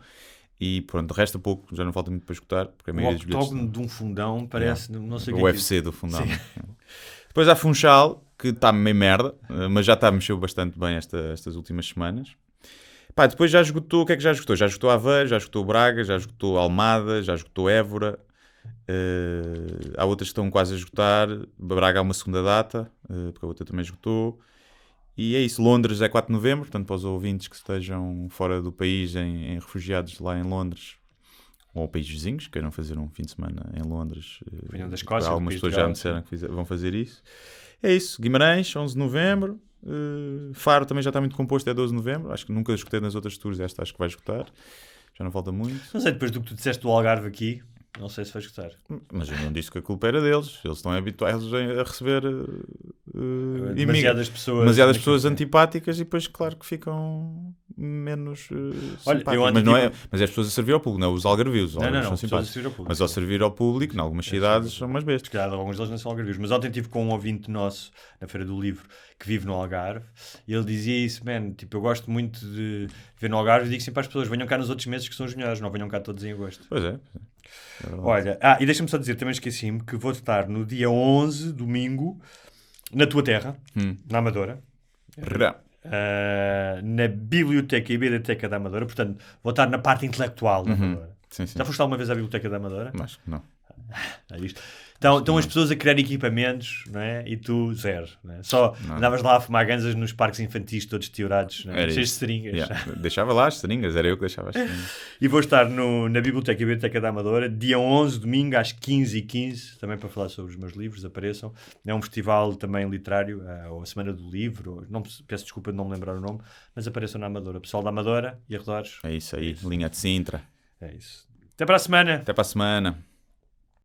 E pronto, resta pouco, já não falta muito para esgotar. Porque a maioria dos bilhetes... octógono de um Fundão parece... Não sei o UFC do Fundão. Depois há Funchal, que está meio merda, mas já mexeu bastante bem estas últimas semanas. Depois já esgotou, o que é que já esgotou? Já esgotou Aveiro, já esgotou Braga, já esgotou Almada, já esgotou Évora. Há outras que estão quase a esgotar. Braga há uma segunda data, porque a outra também esgotou. E é isso, Londres é 4 de novembro, portanto para os ouvintes que estejam fora do país, em refugiados lá em Londres, ou países vizinhos, queiram fazer um fim de semana em Londres. Vinham da Escócia, algumas pessoas já me disseram que vão fazer isso. É isso, Guimarães, 11 de novembro. Faro também já está muito composto, é 12 de novembro. Acho que nunca escutei nas outras tours, esta acho que vai escutar. Já não falta muito. Não sei, depois do que tu disseste do Algarve aqui, não sei se vai escutar. Mas eu não disse que a culpa era deles. Eles estão habituados a receber demasiadas pessoas antipáticas e depois, claro, que ficam menos simpáticas. Mas é as pessoas a servir ao público, não os algarvios. Os não, são simpáticos. Mas ao servir ao público, em algumas cidades, são umas bestas. Se calhar alguns deles não são algarvios. Mas ontem estive com um ouvinte nosso na Feira do Livro que vive no Algarve e ele dizia isso, tipo, eu gosto muito de ver no Algarve e digo sempre às pessoas, venham cá nos outros meses que são os melhores, não venham cá todos em agosto. Pois é. Olha, e deixa-me só dizer, também esqueci-me que vou estar no dia 11, domingo, na tua terra, na Amadora. na Biblioteca e Biblioteca da Amadora. Portanto, vou estar na parte intelectual da Amadora. Sim, sim. Já foste alguma vez à Biblioteca da Amadora? Mas não. É isto. Estão as pessoas a criar equipamentos, não é? E tu zero. Não é? Só andavas lá a fumar ganzas nos parques infantis todos teorados, não é? Cheios de seringas. Yeah. Deixava lá as seringas, era eu que deixava as seringas. E vou estar na Biblioteca e Biblioteca da Amadora, dia 11, domingo, às 15h15, também para falar sobre os meus livros, apareçam. É um festival também literário, ou a Semana do Livro, peço desculpa de não me lembrar o nome, mas apareçam na Amadora. Pessoal da Amadora e arredores. É isso aí, linha de Sintra. É isso. Até para a semana. Até para a semana.